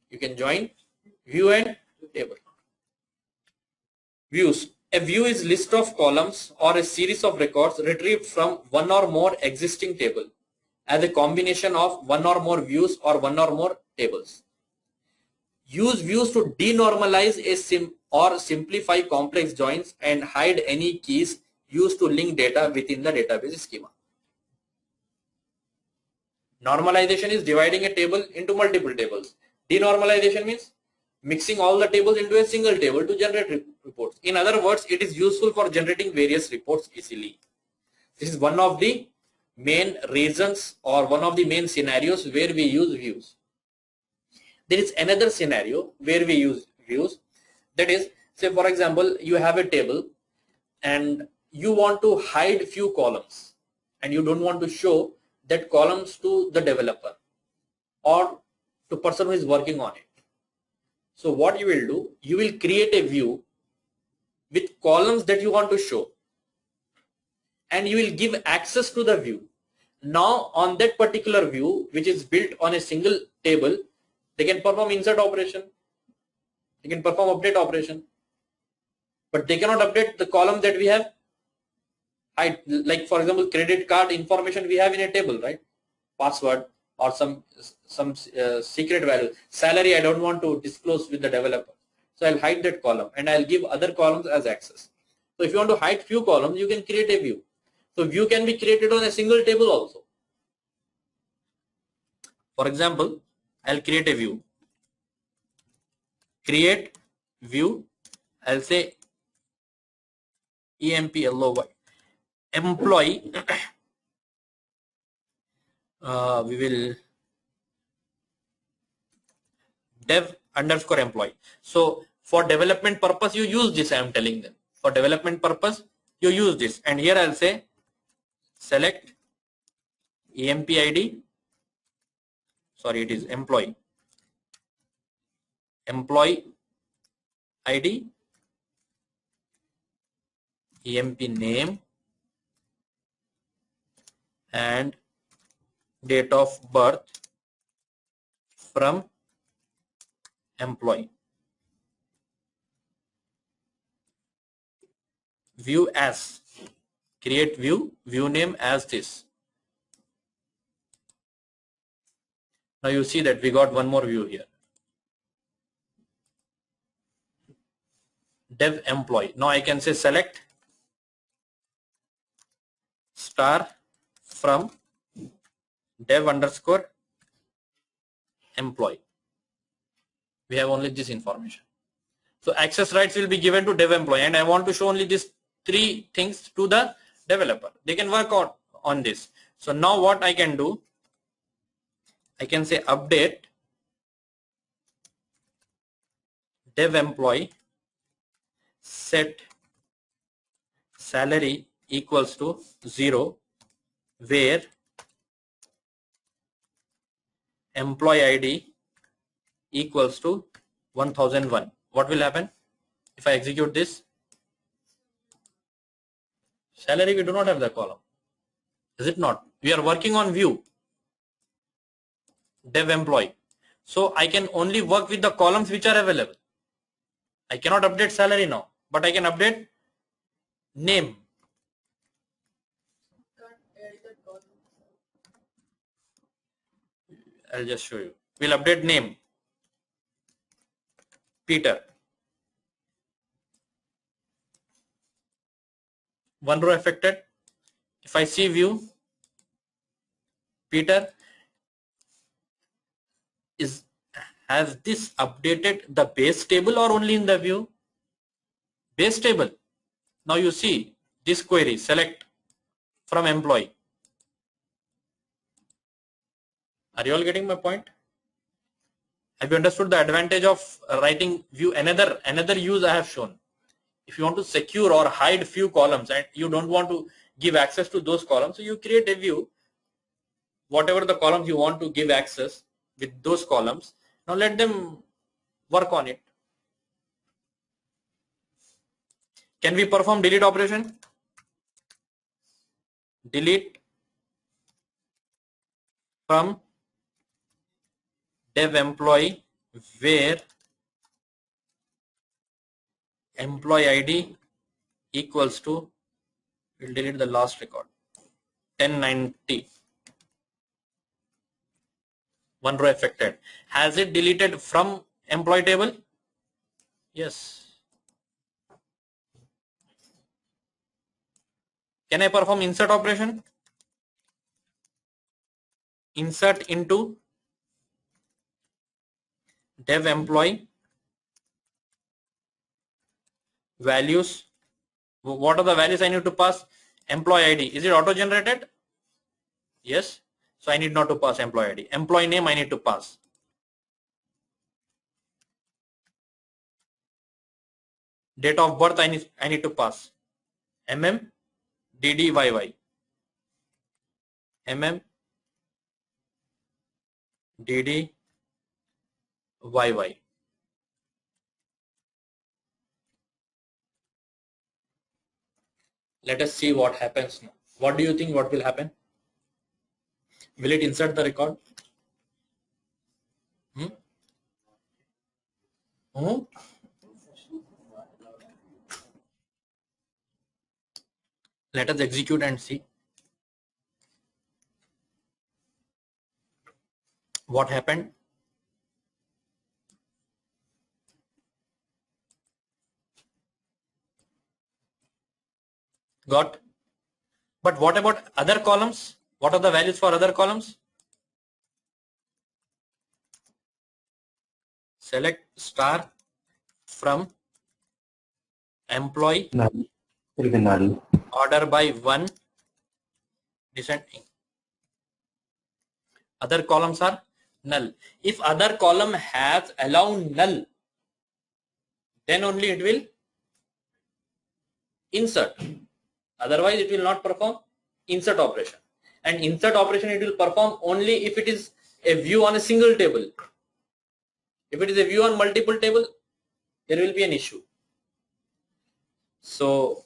You can join view and table. Views. A view is list of columns or a series of records retrieved from one or more existing table as a combination of one or more views or one or more tables. Use views to denormalize or simplify complex joins and hide any keys used to link data within the database schema. Normalization is dividing a table into multiple tables. Denormalization means mixing all the tables into a single table to generate reports. In other words, it is useful for generating various reports easily. This is one of the main reasons or one of the main scenarios where we use views. There is another scenario where we use views. That is, say for example, you have a table and you want to hide few columns and you don't want to show that columns to the developer or to person who is working on it. So what you will do, you will create a view with columns that you want to show. and you will give access to the view. Now on that particular view, which is built on a single table, they can perform insert operation, they can perform update operation, but they cannot update the column that we have. Like for example, credit card information we have in a table, right? Password or some secret value. Salary I don't want to disclose with the developer, so I'll hide that column and I'll give other columns as access. So if you want to hide few columns, you can create a view. So view can be created on a single table also. For example, I'll create a view. Create view. I'll say employ employee. We will dev underscore employee. So for development purpose, you use this. I am telling them for development purpose you use this, and here I'll say select empid. Sorry, it is employee ID, emp name, and date of birth from employee. View as, create view name as this. Now you see that we got one more view here. Dev employee. Now I can say select star from dev underscore employee. We have only this information. So access rights will be given to dev employee, and I want to show only these three things to the developer. They can work on this. So now what I can do, I can say update dev employee set salary equals to 0, where employee ID equals to 1001. What will happen if I execute this? Salary, we do not have the column, is it not? We are working on view dev employee, so I can only work with the columns which are available. I cannot update salary now, but I can update name. I'll just show you. We'll update name Peter. One row affected. If I see view Peter, has this updated the base table or only in the view? Base table. Now you see this query, select from employee. Are you all getting my point? Have you understood the advantage of writing view? Another use I have shown. If you want to secure or hide few columns and you don't want to give access to those columns, so you create a view, whatever the columns you want to give access with those columns. Now let them work on it. Can we perform delete operation? Delete from dev employee, where employee ID equals to, we'll delete the last record, 1090. One row affected. Has it deleted from employee table? Yes. Can I perform insert operation? Insert into dev employee values. What are the values I need to pass? Employee ID. Is it auto generated? Yes. So I need not to pass employee ID. Employee name I need to pass. Date of birth I need to pass. DDYY. DDYY. Let us see what happens now. What do you think? What will happen? Will it insert the record? Let us execute and see what happened. Got. But what about other columns? What are the values for other columns? Select star from employee. Null. It will be null. Order by 1 descending. Other columns are null. If other column has allow null, then only it will insert. Otherwise it will not perform insert operation. And insert operation it will perform only if it is a view on a single table. If it is a view on multiple table, there will be an issue. So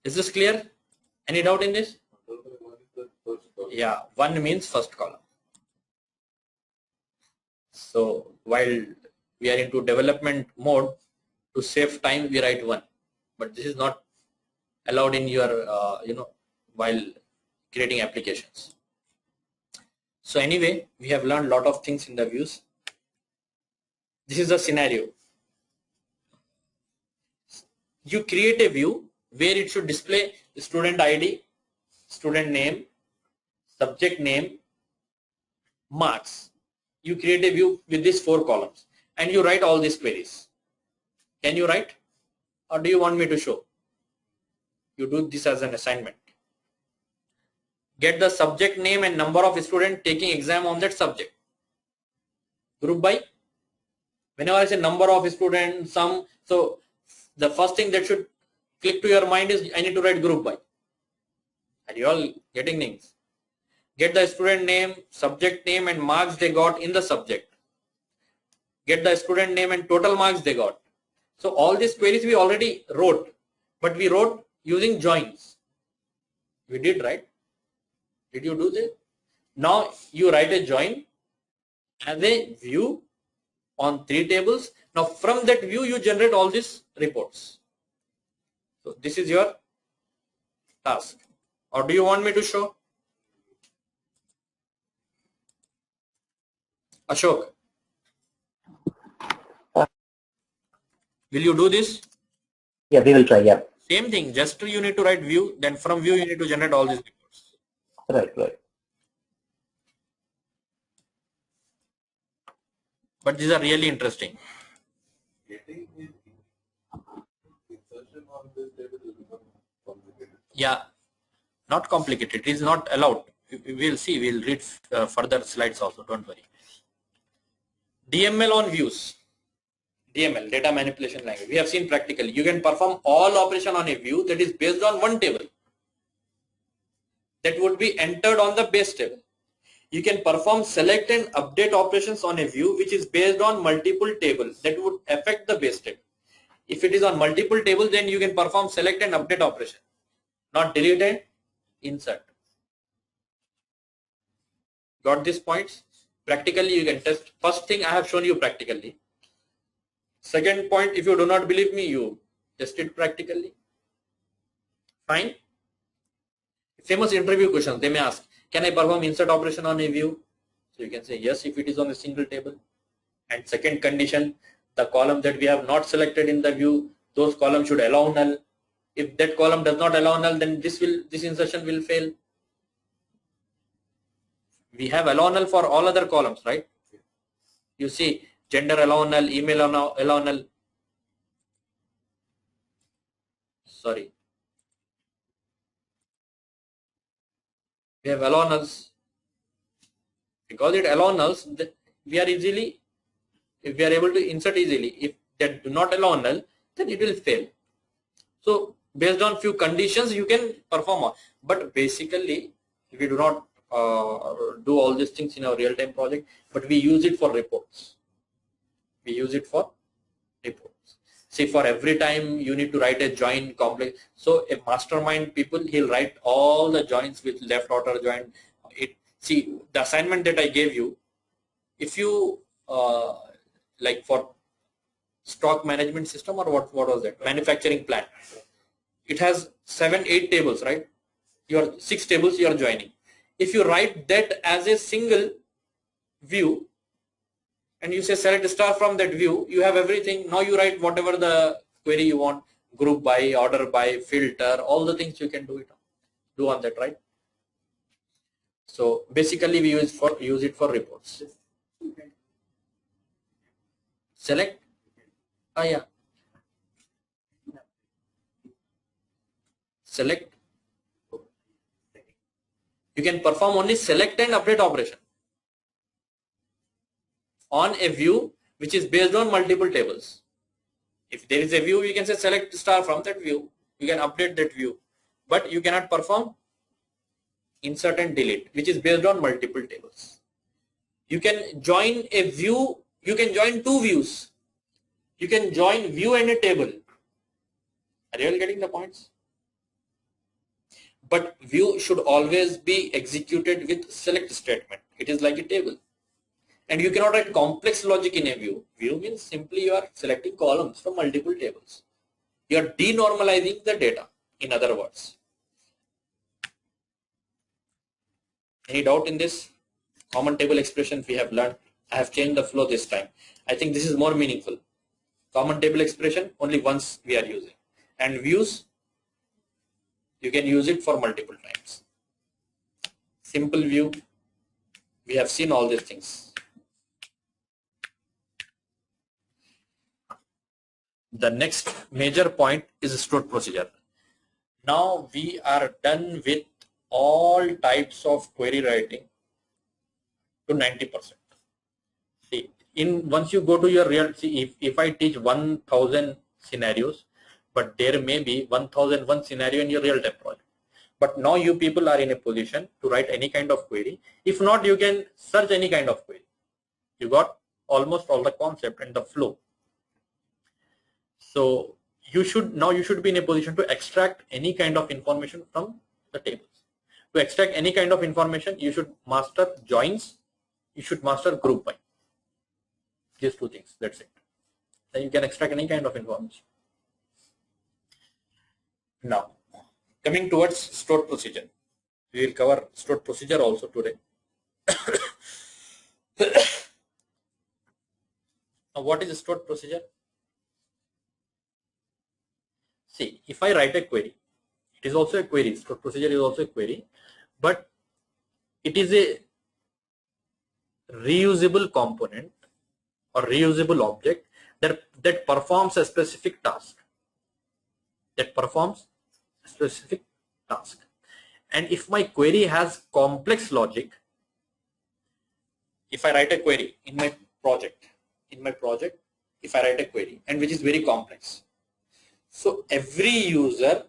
is this clear? Any doubt in this? Yeah, 1 means first column. So while we are into development mode, to save time we write 1, but this is not allowed in your while creating applications. So anyway, we have learned a lot of things in the views. This is the scenario. You create a view where it should display student ID, student name, subject name, marks. You create a view with these 4 columns and you write all these queries. Can you write, or do you want me to show? You do this as an assignment. Get the subject name and number of students taking exam on that subject. Group by. Whenever I say number of students, sum, so the first thing that should click to your mind is I need to write group by. Are you all getting things? Get the student name, subject name and marks they got in the subject. Get the student name and total marks they got. So all these queries we already wrote, but we wrote using joins. We did, right? Did you do this? Now you write a join as a view on 3 tables. Now from that view you generate all these reports. So this is your task. Or do you want me to show? Ashok, will you do this? Yeah, we will try. Yeah. Same thing, just you need to write view, then from view you need to generate all these reports. Right. But these are really interesting. Getting insertion on this table will become complicated. Yeah, not complicated. It is not allowed. We will see. We will read further slides also. Don't worry. DML on views. DML, data manipulation language. We have seen practically. You can perform all operation on a view that is based on one table. That would be entered on the base table. You can perform select and update operations on a view which is based on multiple tables that would affect the base table. If it is on multiple tables, then you can perform select and update operation, not delete and insert. Got these points? Practically you can test. First thing I have shown you practically. Second point, if you do not believe me, you test it practically. Fine. Famous interview questions, they may ask, can I perform insert operation on a view? So you can say yes if it is on a single table. And second condition, the column that we have not selected in the view, those columns should allow null. If that column does not allow null, then this insertion will fail. We have allow null for all other columns, right? You see, gender allow null, email allow null. Sorry. We have allow nulls. Because it allow nulls, we are able to insert easily. If that do not allow null, then it will fail. So based on few conditions you can perform, but basically we do not do all these things in our real-time project, but we use it for reports. See, for every time you need to write a join complex. So a mastermind people, he'll write all the joins with left outer join. See, the assignment that I gave you, if you like for stock management system, or what was that, manufacturing plant, it has 7-8 tables, right? Your 6 tables you are joining. If you write that as a single view and you say select star from that view, you have everything. Now you write whatever the query you want, group by, order by, filter, all the things you can do on that, right? So basically we use it for reports. Select, yeah, select. You can perform only select and update operation on a view which is based on multiple tables. If there is a view, you can say select star from that view. You can update that view, but you cannot perform insert and delete, which is based on multiple tables. You can join a view. You can join 2 views. You can join view and a table. Are you all getting the points? But view should always be executed with select statement. It is like a table. And you cannot write complex logic in a view. View means simply you are selecting columns from multiple tables. You are denormalizing the data, in other words. Any doubt in this? Common table expression we have learned. I have changed the flow this time. I think this is more meaningful. Common table expression only once we are using. And views, you can use it for multiple times. Simple view, we have seen all these things. The next major point is stored procedure. Now we are done with all types of query writing to 90%. See, once you go to your real, see, if I teach 1000 scenarios, but there may be 1001 scenario in your real-time project. But now you people are in a position to write any kind of query. If not, you can search any kind of query. You got almost all the concept and the flow. So you should be in a position to extract any kind of information from the tables. To extract any kind of information, you should master joins, you should master group by. These 2 things, that's it. Then you can extract any kind of information. Now, coming towards stored procedure. We will cover stored procedure also today. Now, what is a stored procedure? See, if I write a query, it is also a query. Stored procedure is also a query, but it is a reusable component or reusable object that performs a specific task. And if my query has complex logic, if I write a query in my project, if I write a query and which is very complex, so every user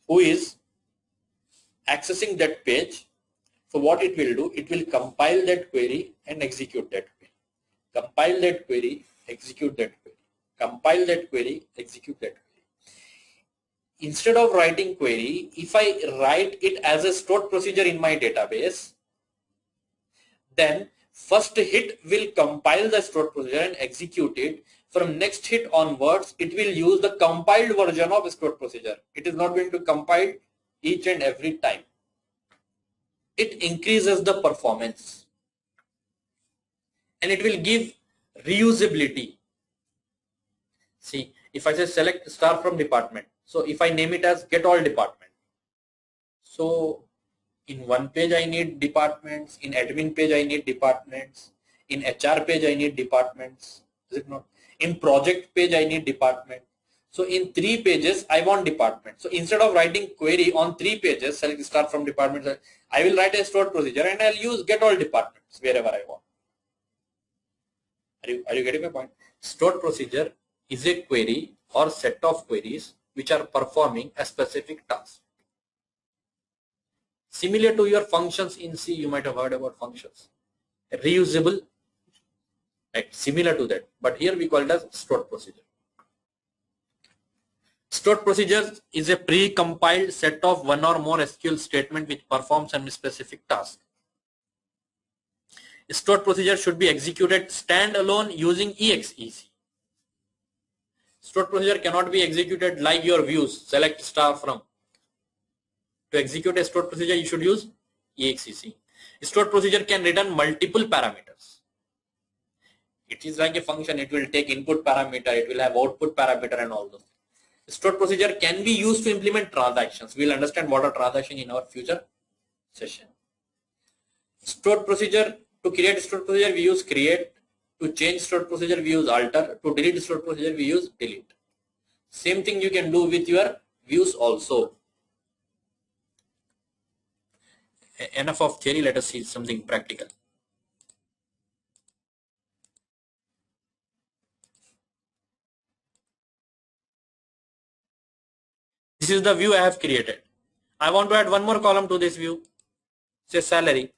who is accessing that page, so what it will do, it will compile that query and execute that query. Compile that query, execute that query. Compile that query, execute that query. Instead of writing query, if I write it as a stored procedure in my database, then first hit will compile the stored procedure and execute it. From next hit onwards, it will use the compiled version of stored procedure. It is not going to compile each and every time. It increases the performance and it will give reusability. See, if I say select star from department, so if I name it as get all department, so in one page I need departments, in admin page I need departments, in HR page I need departments, is it not? In project page I need department. So in 3 pages I want department. So instead of writing query on 3 pages, select start from department, I will write a stored procedure and I'll use get all departments wherever I want. Are you getting my point? Stored procedure is a query or set of queries which are performing a specific task. Similar to your functions in C, you might have heard about functions. Reusable right? Similar to that, but here we call it as stored procedure. Stored procedures is a pre-compiled set of one or more SQL statement which performs a specific task. A stored procedure should be executed standalone using exec. Stored procedure cannot be executed like your views, select star from. To execute a stored procedure, you should use exec. A stored procedure can return multiple parameters. It is like a function, it will take input parameter, it will have output parameter and all those. A stored procedure can be used to implement transactions. We will understand what are transactions in our future session. Stored procedure, to create stored procedure, we use create. To change stored procedure, we use alter. To delete stored procedure, we use delete. Same thing you can do with your views also. Enough of theory, let us see something practical. This is the view I have created. I want to add one more column to this view. Say salary.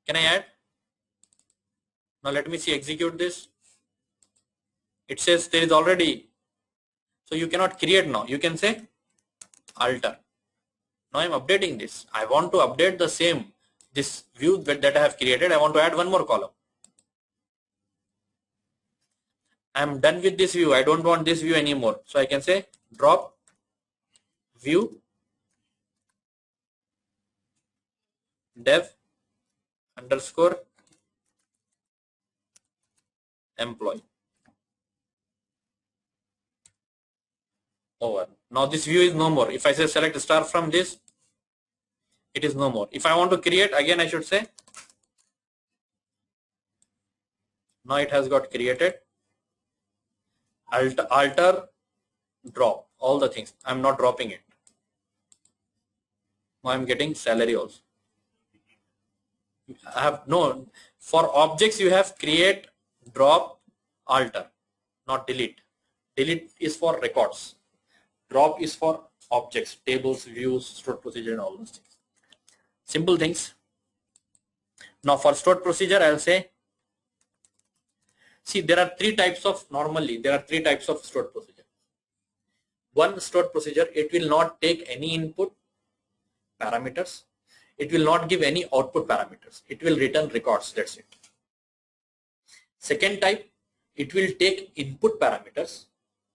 Can I add? Now let me see, execute this. It says there is already, so you cannot create now. You can say alter. Now I am updating this. I want to update the same, this view that I have created. I want to add one more column. I am done with this view. I don't want this view anymore. So I can say drop view dev underscore employee. Over. Now this view is no more. If I say select star from this, it is no more. If I want to create again, I should say, now it has got created. Alter, drop, all the things. I'm not dropping it. Now I'm getting salary also. I have no, for objects you have create, drop, alter, not delete. Delete is for records. Drop is for objects, tables, views, stored procedure and all those things. Simple things. Now for stored procedure, I'll say, see, there are three types of, normally there are three types of stored procedure. One stored procedure, it will not take any input parameters. It will not give any output parameters. It will return records, that's it. Second type, it will take input parameters,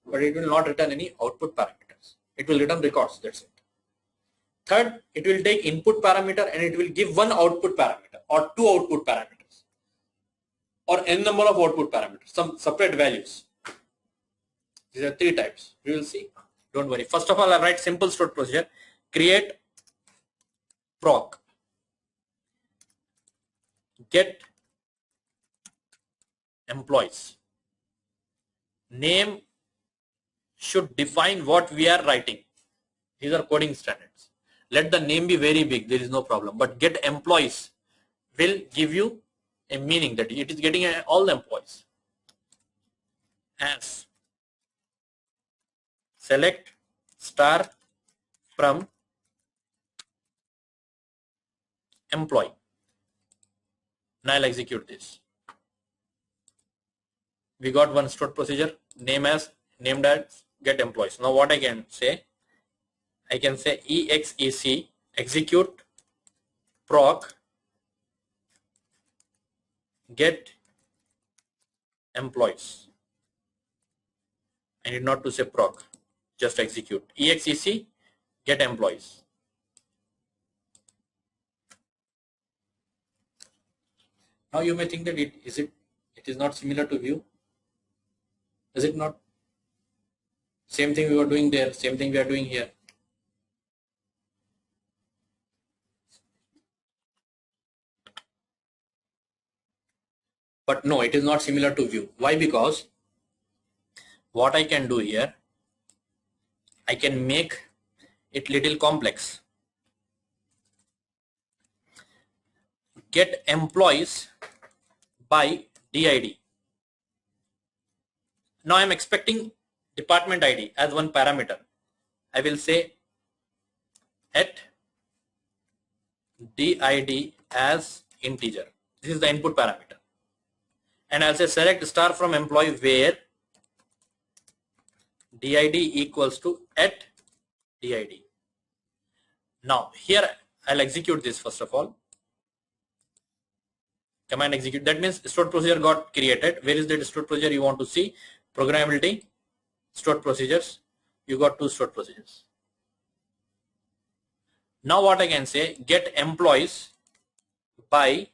but it will not return any output parameters. It will return records, that's it. Third, it will take input parameter and it will give one output parameter or two output parameters or n number of output parameters, some separate values. These are three types. We will see. Don't worry. First of all, I write simple stored procedure. Create proc. Get employees. Name should define what we are writing. These are coding standards. Let the name be very big, there is no problem. But get employees will give you a meaning that it is getting all the employees. As select star from employee. Now I'll execute this. We got one stored procedure, named as get employees. Now what I can say, I can say exec execute proc get employees. I need not to say proc, just execute exec get employees. Now you may think that it is not similar to view. Is it not? Same thing we were doing there, same thing we are doing here. But no, it is not similar to view. Why? Because what I can do here, I can make it little complex. Get employees by DID. Now I am expecting department ID as one parameter. I will say at DID as integer. This is the input parameter. And I'll say select star from employee where did equals to @did. Now here I'll execute this first of all. Command execute. That means stored procedure got created. Where is that stored procedure you want to see? Programmability, stored procedures. You got 2 stored procedures. Now what I can say, get employees by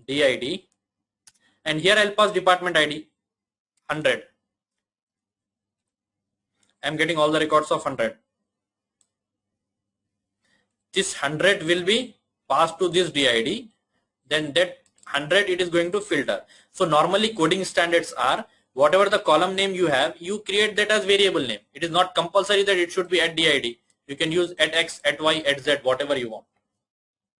did, and here I'll pass department ID 100. I'm getting all the records of 100. This 100 will be passed to this did, then that 100 it is going to filter. So normally coding standards are whatever the column name you have, you create that as variable name. It is not compulsory that it should be @did. You can use @x, @y, @z, whatever you want.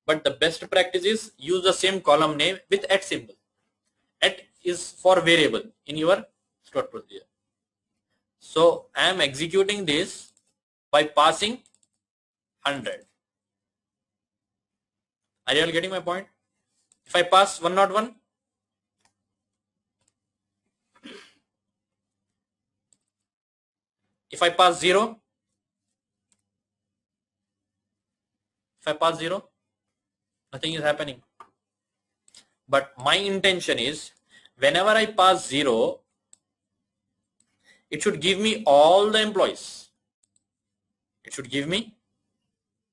But the best practice is use the same column name with @ symbol. @ is for variable in your stored procedure. So I am executing this by passing 100. Are you all getting my point? If I pass 101, if I pass 0, nothing is happening. But my intention is whenever I pass 0, it should give me all the employees. It should give me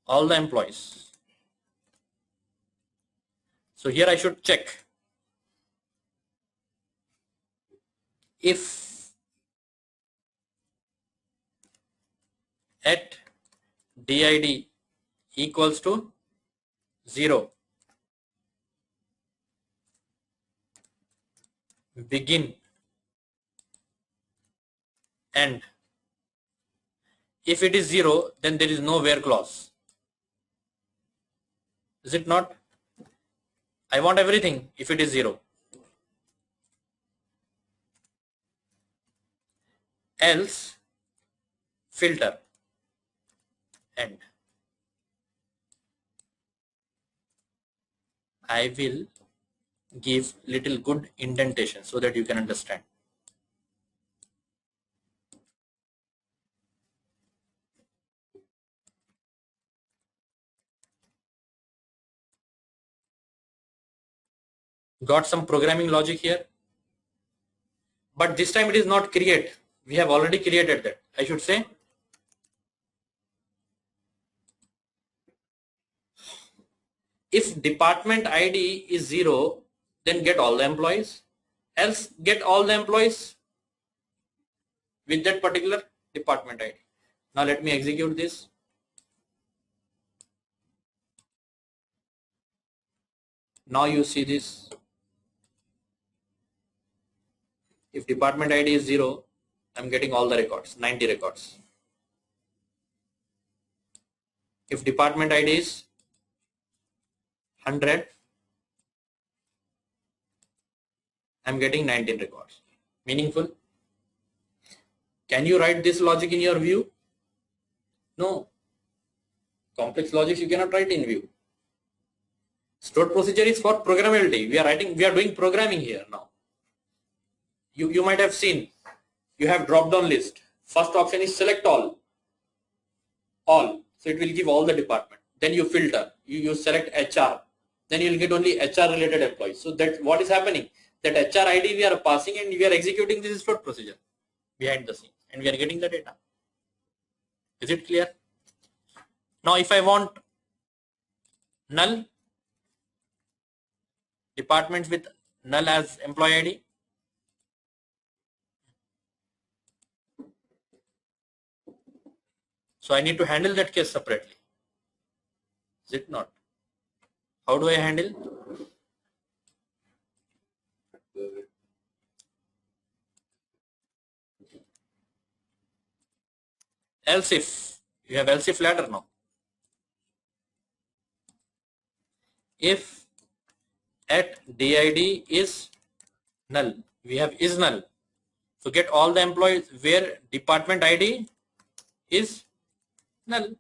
all the employees. So here I should check if @did equals to 0, begin end. If it is 0, then there is no where clause. Is it not? I want everything if it is 0. Else filter end. I will give little good indentation so that you can understand. Got some programming logic here, but this time it is not create. We have already created that. I should say if department ID is 0, then get all the employees, else get all the employees with that particular department ID. Now let me execute this. Now you see this. If department ID is 0, I'm getting all the records, 90 records. If department ID is 100, I'm getting 19 records. Meaningful? Can you write this logic in your view? No. Complex logics you cannot write in view. Stored procedure is for programmability. We are doing programming here now. You might have seen, you have drop down list. First option is select all. So it will give all the department. Then you filter. You select HR. Then you will get only HR related employees. So that what is happening? That HR ID we are passing and we are executing this stored procedure behind the scene, and we are getting the data. Is it clear? Now if I want null, departments with null as employee ID, so I need to handle that case separately. Is it not? How do I handle? Else if, you have else if ladder now. If @did is null, we have is null. So get all the employees where department ID is null.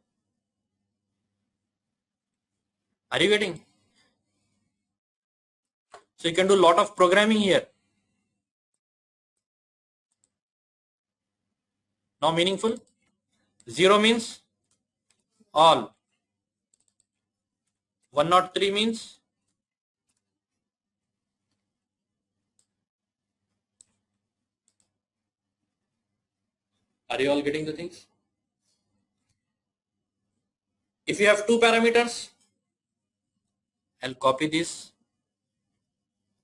Are you getting? So you can do a lot of programming here. Now meaningful. 0 means all. 103 means are you all getting the things? If you have two parameters, I'll copy this.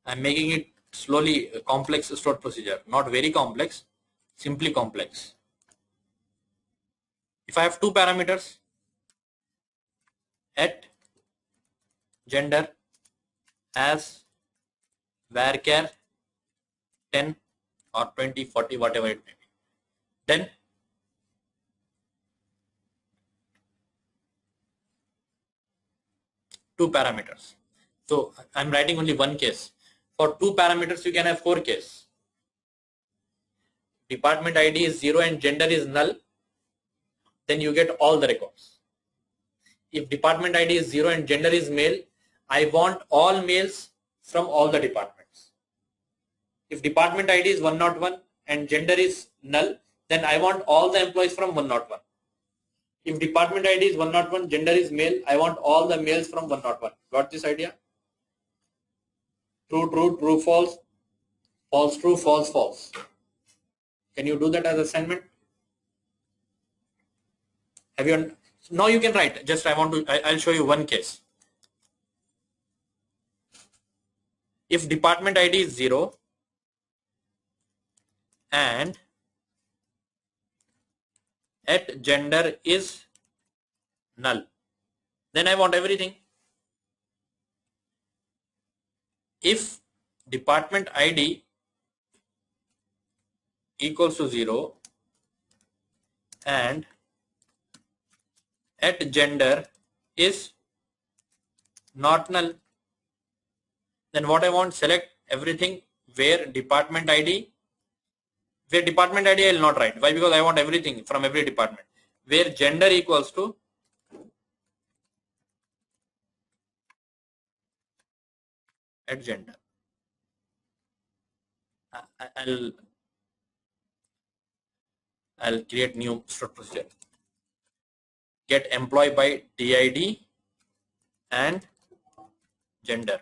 I'm making it slowly a complex stored procedure, not very complex, simply complex. If I have two parameters at gender as varchar 10 or 20, 40, whatever it may be, then two parameters. So I'm writing only one case. For two parameters, you can have 4 cases. Department ID is 0 and gender is null, then you get all the records. If department ID is 0 and gender is male, I want all males from all the departments. If department ID is 101 and gender is null, then I want all the employees from 101. If department ID is 101, gender is male, I want all the males from 101. Got this idea? True, true, true, false, false, true, false, false. Can you do that as assignment? Have you? Now you can write. Just I'll show you one case. If department ID is 0 and at gender is null, then I want everything. If department ID equals to 0 and at gender is not null, then what I want, select everything where department ID I will not write. Why? Because I want everything from every department. Where gender equals to at gender. I'll create new stored procedure. Get employee by DID and gender.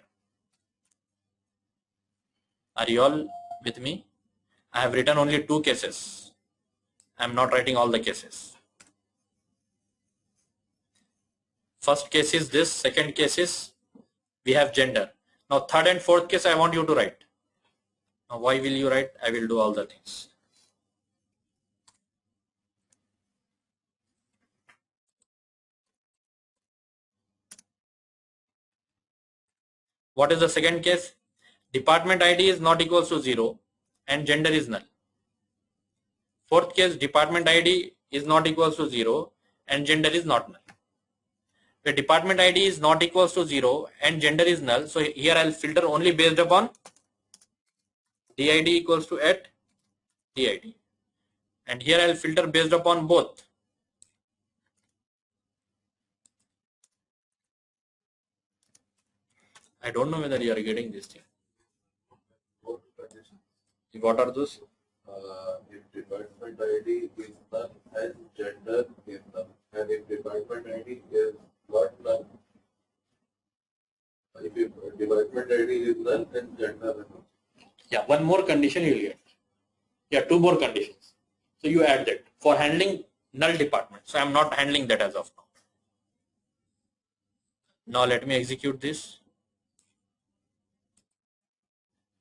Are you all with me? I have written only 2 cases. I am not writing all the cases. First case is this, second case is we have gender. Now third and fourth case I want you to write. Now why will you write? I will do all the things. What is the second case? Department ID is not equals to 0 and gender is null. Fourth case, department ID is not equals to 0 and gender is not null. The department ID is not equals to 0 and gender is null. So here I'll filter only based upon DID equals to at DID. And here I'll filter based upon both. I don't know whether you are getting this thing. What are those? If department ID is null and gender is null, and if department ID is not null, if department ID is null and gender is null. Yeah, one more condition you will get. Yeah, 2 more conditions. So you add that for handling null department. So I am not handling that as of now. Now let me execute this.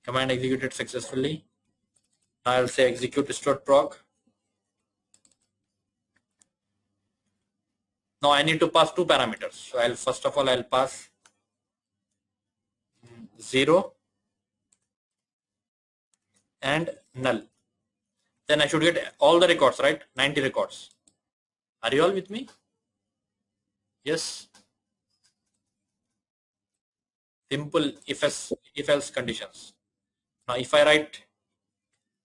Command executed successfully. Now I'll say execute stored proc. Now I need to pass 2 parameters. So I'll first of all I'll pass 0 and null. Then I should get all the records, right? 90 records. Are you all with me? Yes. Simple if else conditions. Now if I write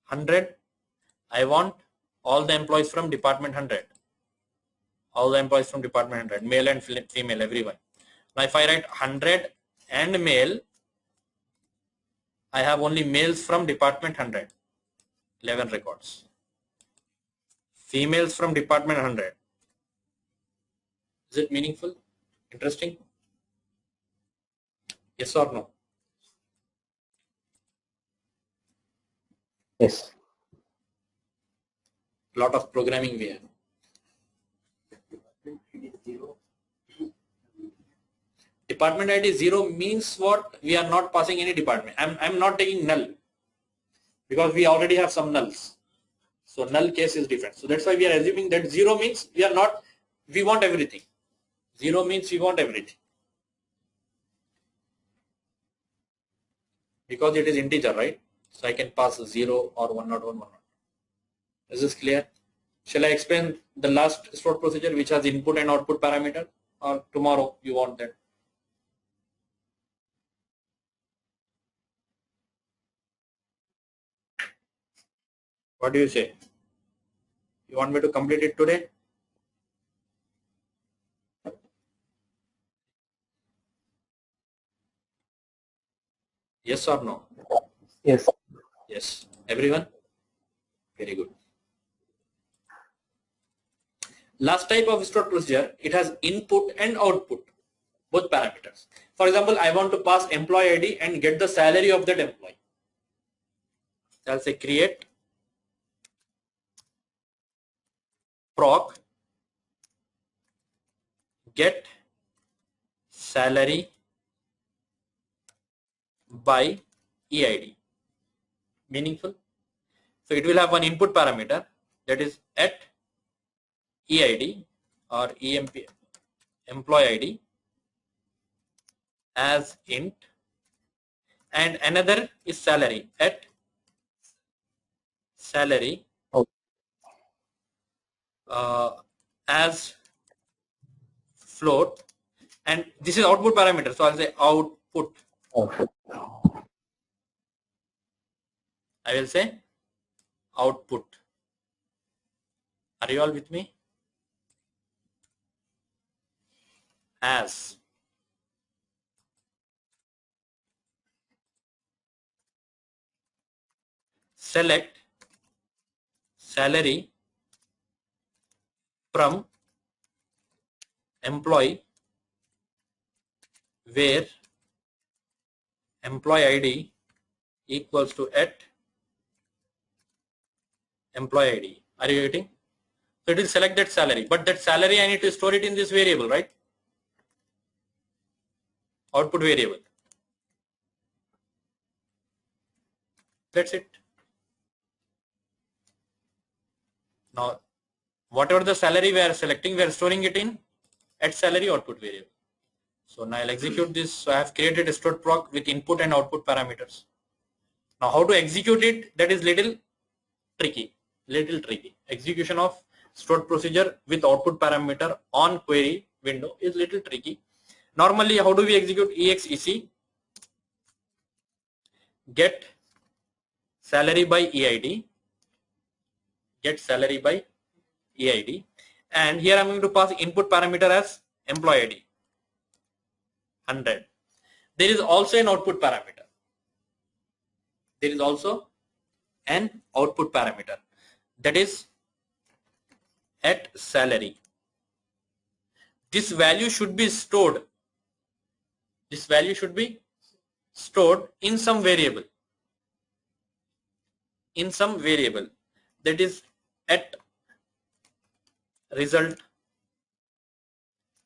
100, I want all the employees from department 100. All the employees from department 100, male and female, everyone. Now if I write 100 and male, I have only males from department 100, 11 records. Females from department 100. Is it meaningful? Interesting? Yes or no? Yes. Lot of programming we have. Department ID 0 means what? We are not passing any department. I'm not taking null because we already have some nulls. So null case is different. So that's why we are assuming that 0 means we are not, we want everything. 0 means we want everything. Because it is integer, right? So I can pass 0 or 101, 101. Is this clear? Shall I explain the last stored procedure which has input and output parameter, or tomorrow you want that? What do you say? You want me to complete it today? Yes or no? Yes. Yes. Everyone? Very good. Last type of stored procedure, it has input and output, both parameters. For example, I want to pass employee ID and get the salary of that employee. So I'll say create proc get salary by EID. Meaningful? So it will have one input parameter, that is at EID or employee ID as int, and another is salary at salary as float, and this is output parameter, so I'll say output. I will say output. Are you all with me? As select salary from employee where employee ID equals to at employee ID. Are you getting? So it will select that salary, but that salary I need to store it in this variable, right? Output variable. That's it. Now, whatever the salary we are selecting, we are storing it in at salary output variable. So now I'll execute this. So I have created a stored proc with input and output parameters. Now how to execute it, that is little tricky. Execution of stored procedure with output parameter on query window is little tricky. Normally, how do we execute? exec get salary by EID, get salary by EID, and here I'm going to pass input parameter as employee ID 100. There is also an output parameter. There is also an output parameter, that is at salary. This value should be stored. This value should be stored in some variable. In some variable, that is at result,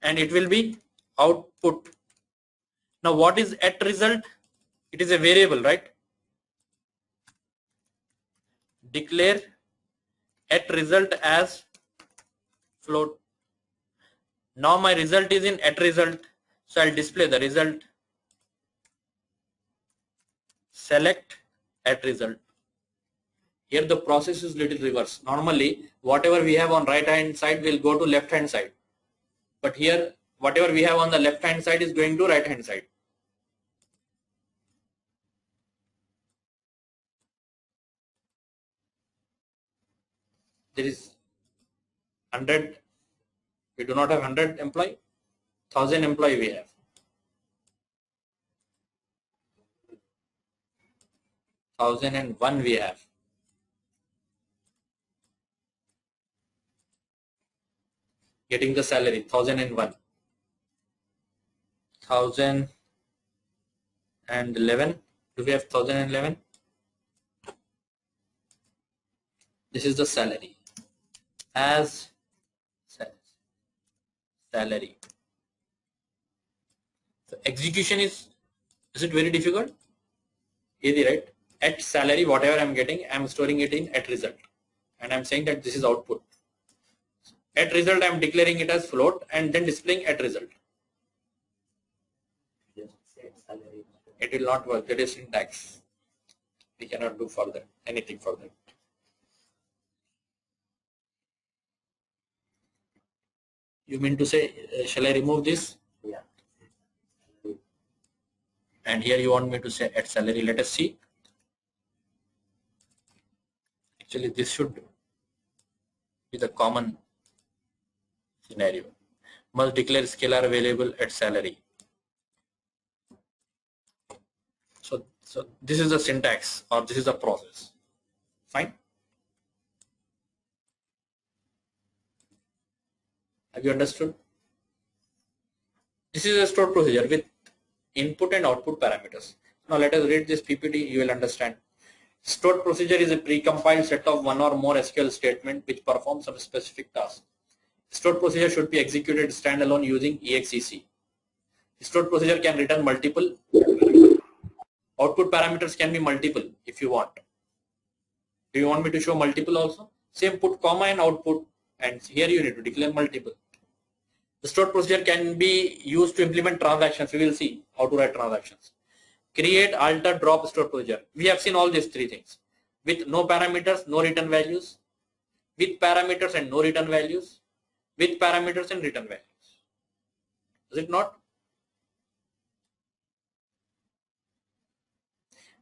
and it will be output. Now what is at result? It is a variable, right? Declare at result as float. Now my result is in at result, so I'll display the result. Select at result. Here the process is little reverse. Normally whatever we have on right hand side will go to left hand side, but here whatever we have on the left hand side is going to right hand side. There is 100, we do not have 100 employee, 1000 employee we have. 1001 we have. Getting the salary 1001. 1011. Do we have 1011? This is the salary as salary. So execution is it very difficult? Easy, right? At salary, whatever I'm getting, I'm storing it in at result, and I'm saying that this is output. At result, I'm declaring it as float and then displaying at result. It will not work. That is syntax. We cannot do further anything further. You mean to say, shall I remove this? Yeah. And here you want me to say at salary. Let us see. Actually, this should be the common scenario. Must declare scalar variable at salary. So this is the syntax, or this is the process. Fine. Have you understood? This is a stored procedure with input and output parameters. Now let us read this PPT, you will understand. Stored procedure is a precompiled set of one or more SQL statements which perform some specific task. Stored procedure should be executed standalone using exec. Stored procedure can return multiple. Output parameters can be multiple if you want. Do you want me to show multiple also? Same, put comma and output, and here you need to declare multiple. The stored procedure can be used to implement transactions. We will see how to write transactions. Create, alter, drop stored procedure. We have seen all these three things. With no parameters, no return values. With parameters and no return values. With parameters and return values. Is it not?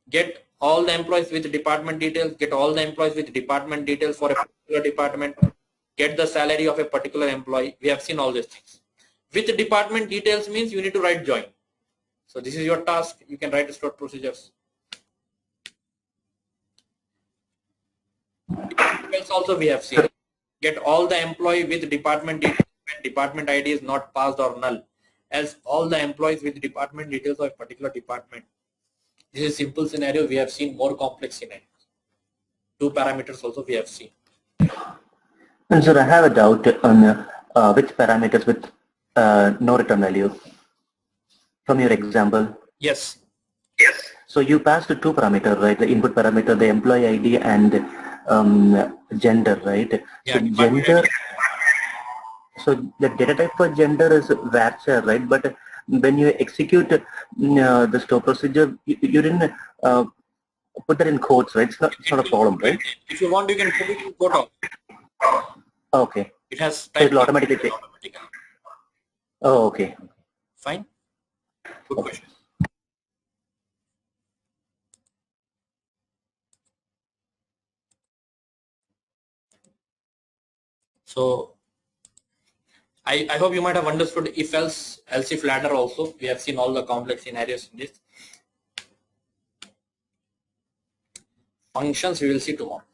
Get all the employees with department details. Get all the employees with department details for a particular department. Get the salary of a particular employee. We have seen all these things. With department details means you need to write join. So this is your task. You can write stored procedures. Details also we have seen. Get all the employee with department details when department ID is not passed or null. Else all the employees with department details of a particular department. This is a simple scenario. We have seen more complex scenarios. Two parameters also we have seen. And sir, I have a doubt on which parameters with no return value from your example. Yes. Yes. So you passed two parameters, right? The input parameter, the employee ID, and gender, right? Yeah, so gender. So the data type for gender is varchar, right? But when you execute the stored procedure, you didn't put that in quotes, right? It's not a problem, right? If you want, you can put it in quote. Okay. It has so it will automatically take. Oh, okay. Fine. Good question. So I hope you might have understood if else if ladder also. We have seen all the complex scenarios in this. Functions we will see tomorrow.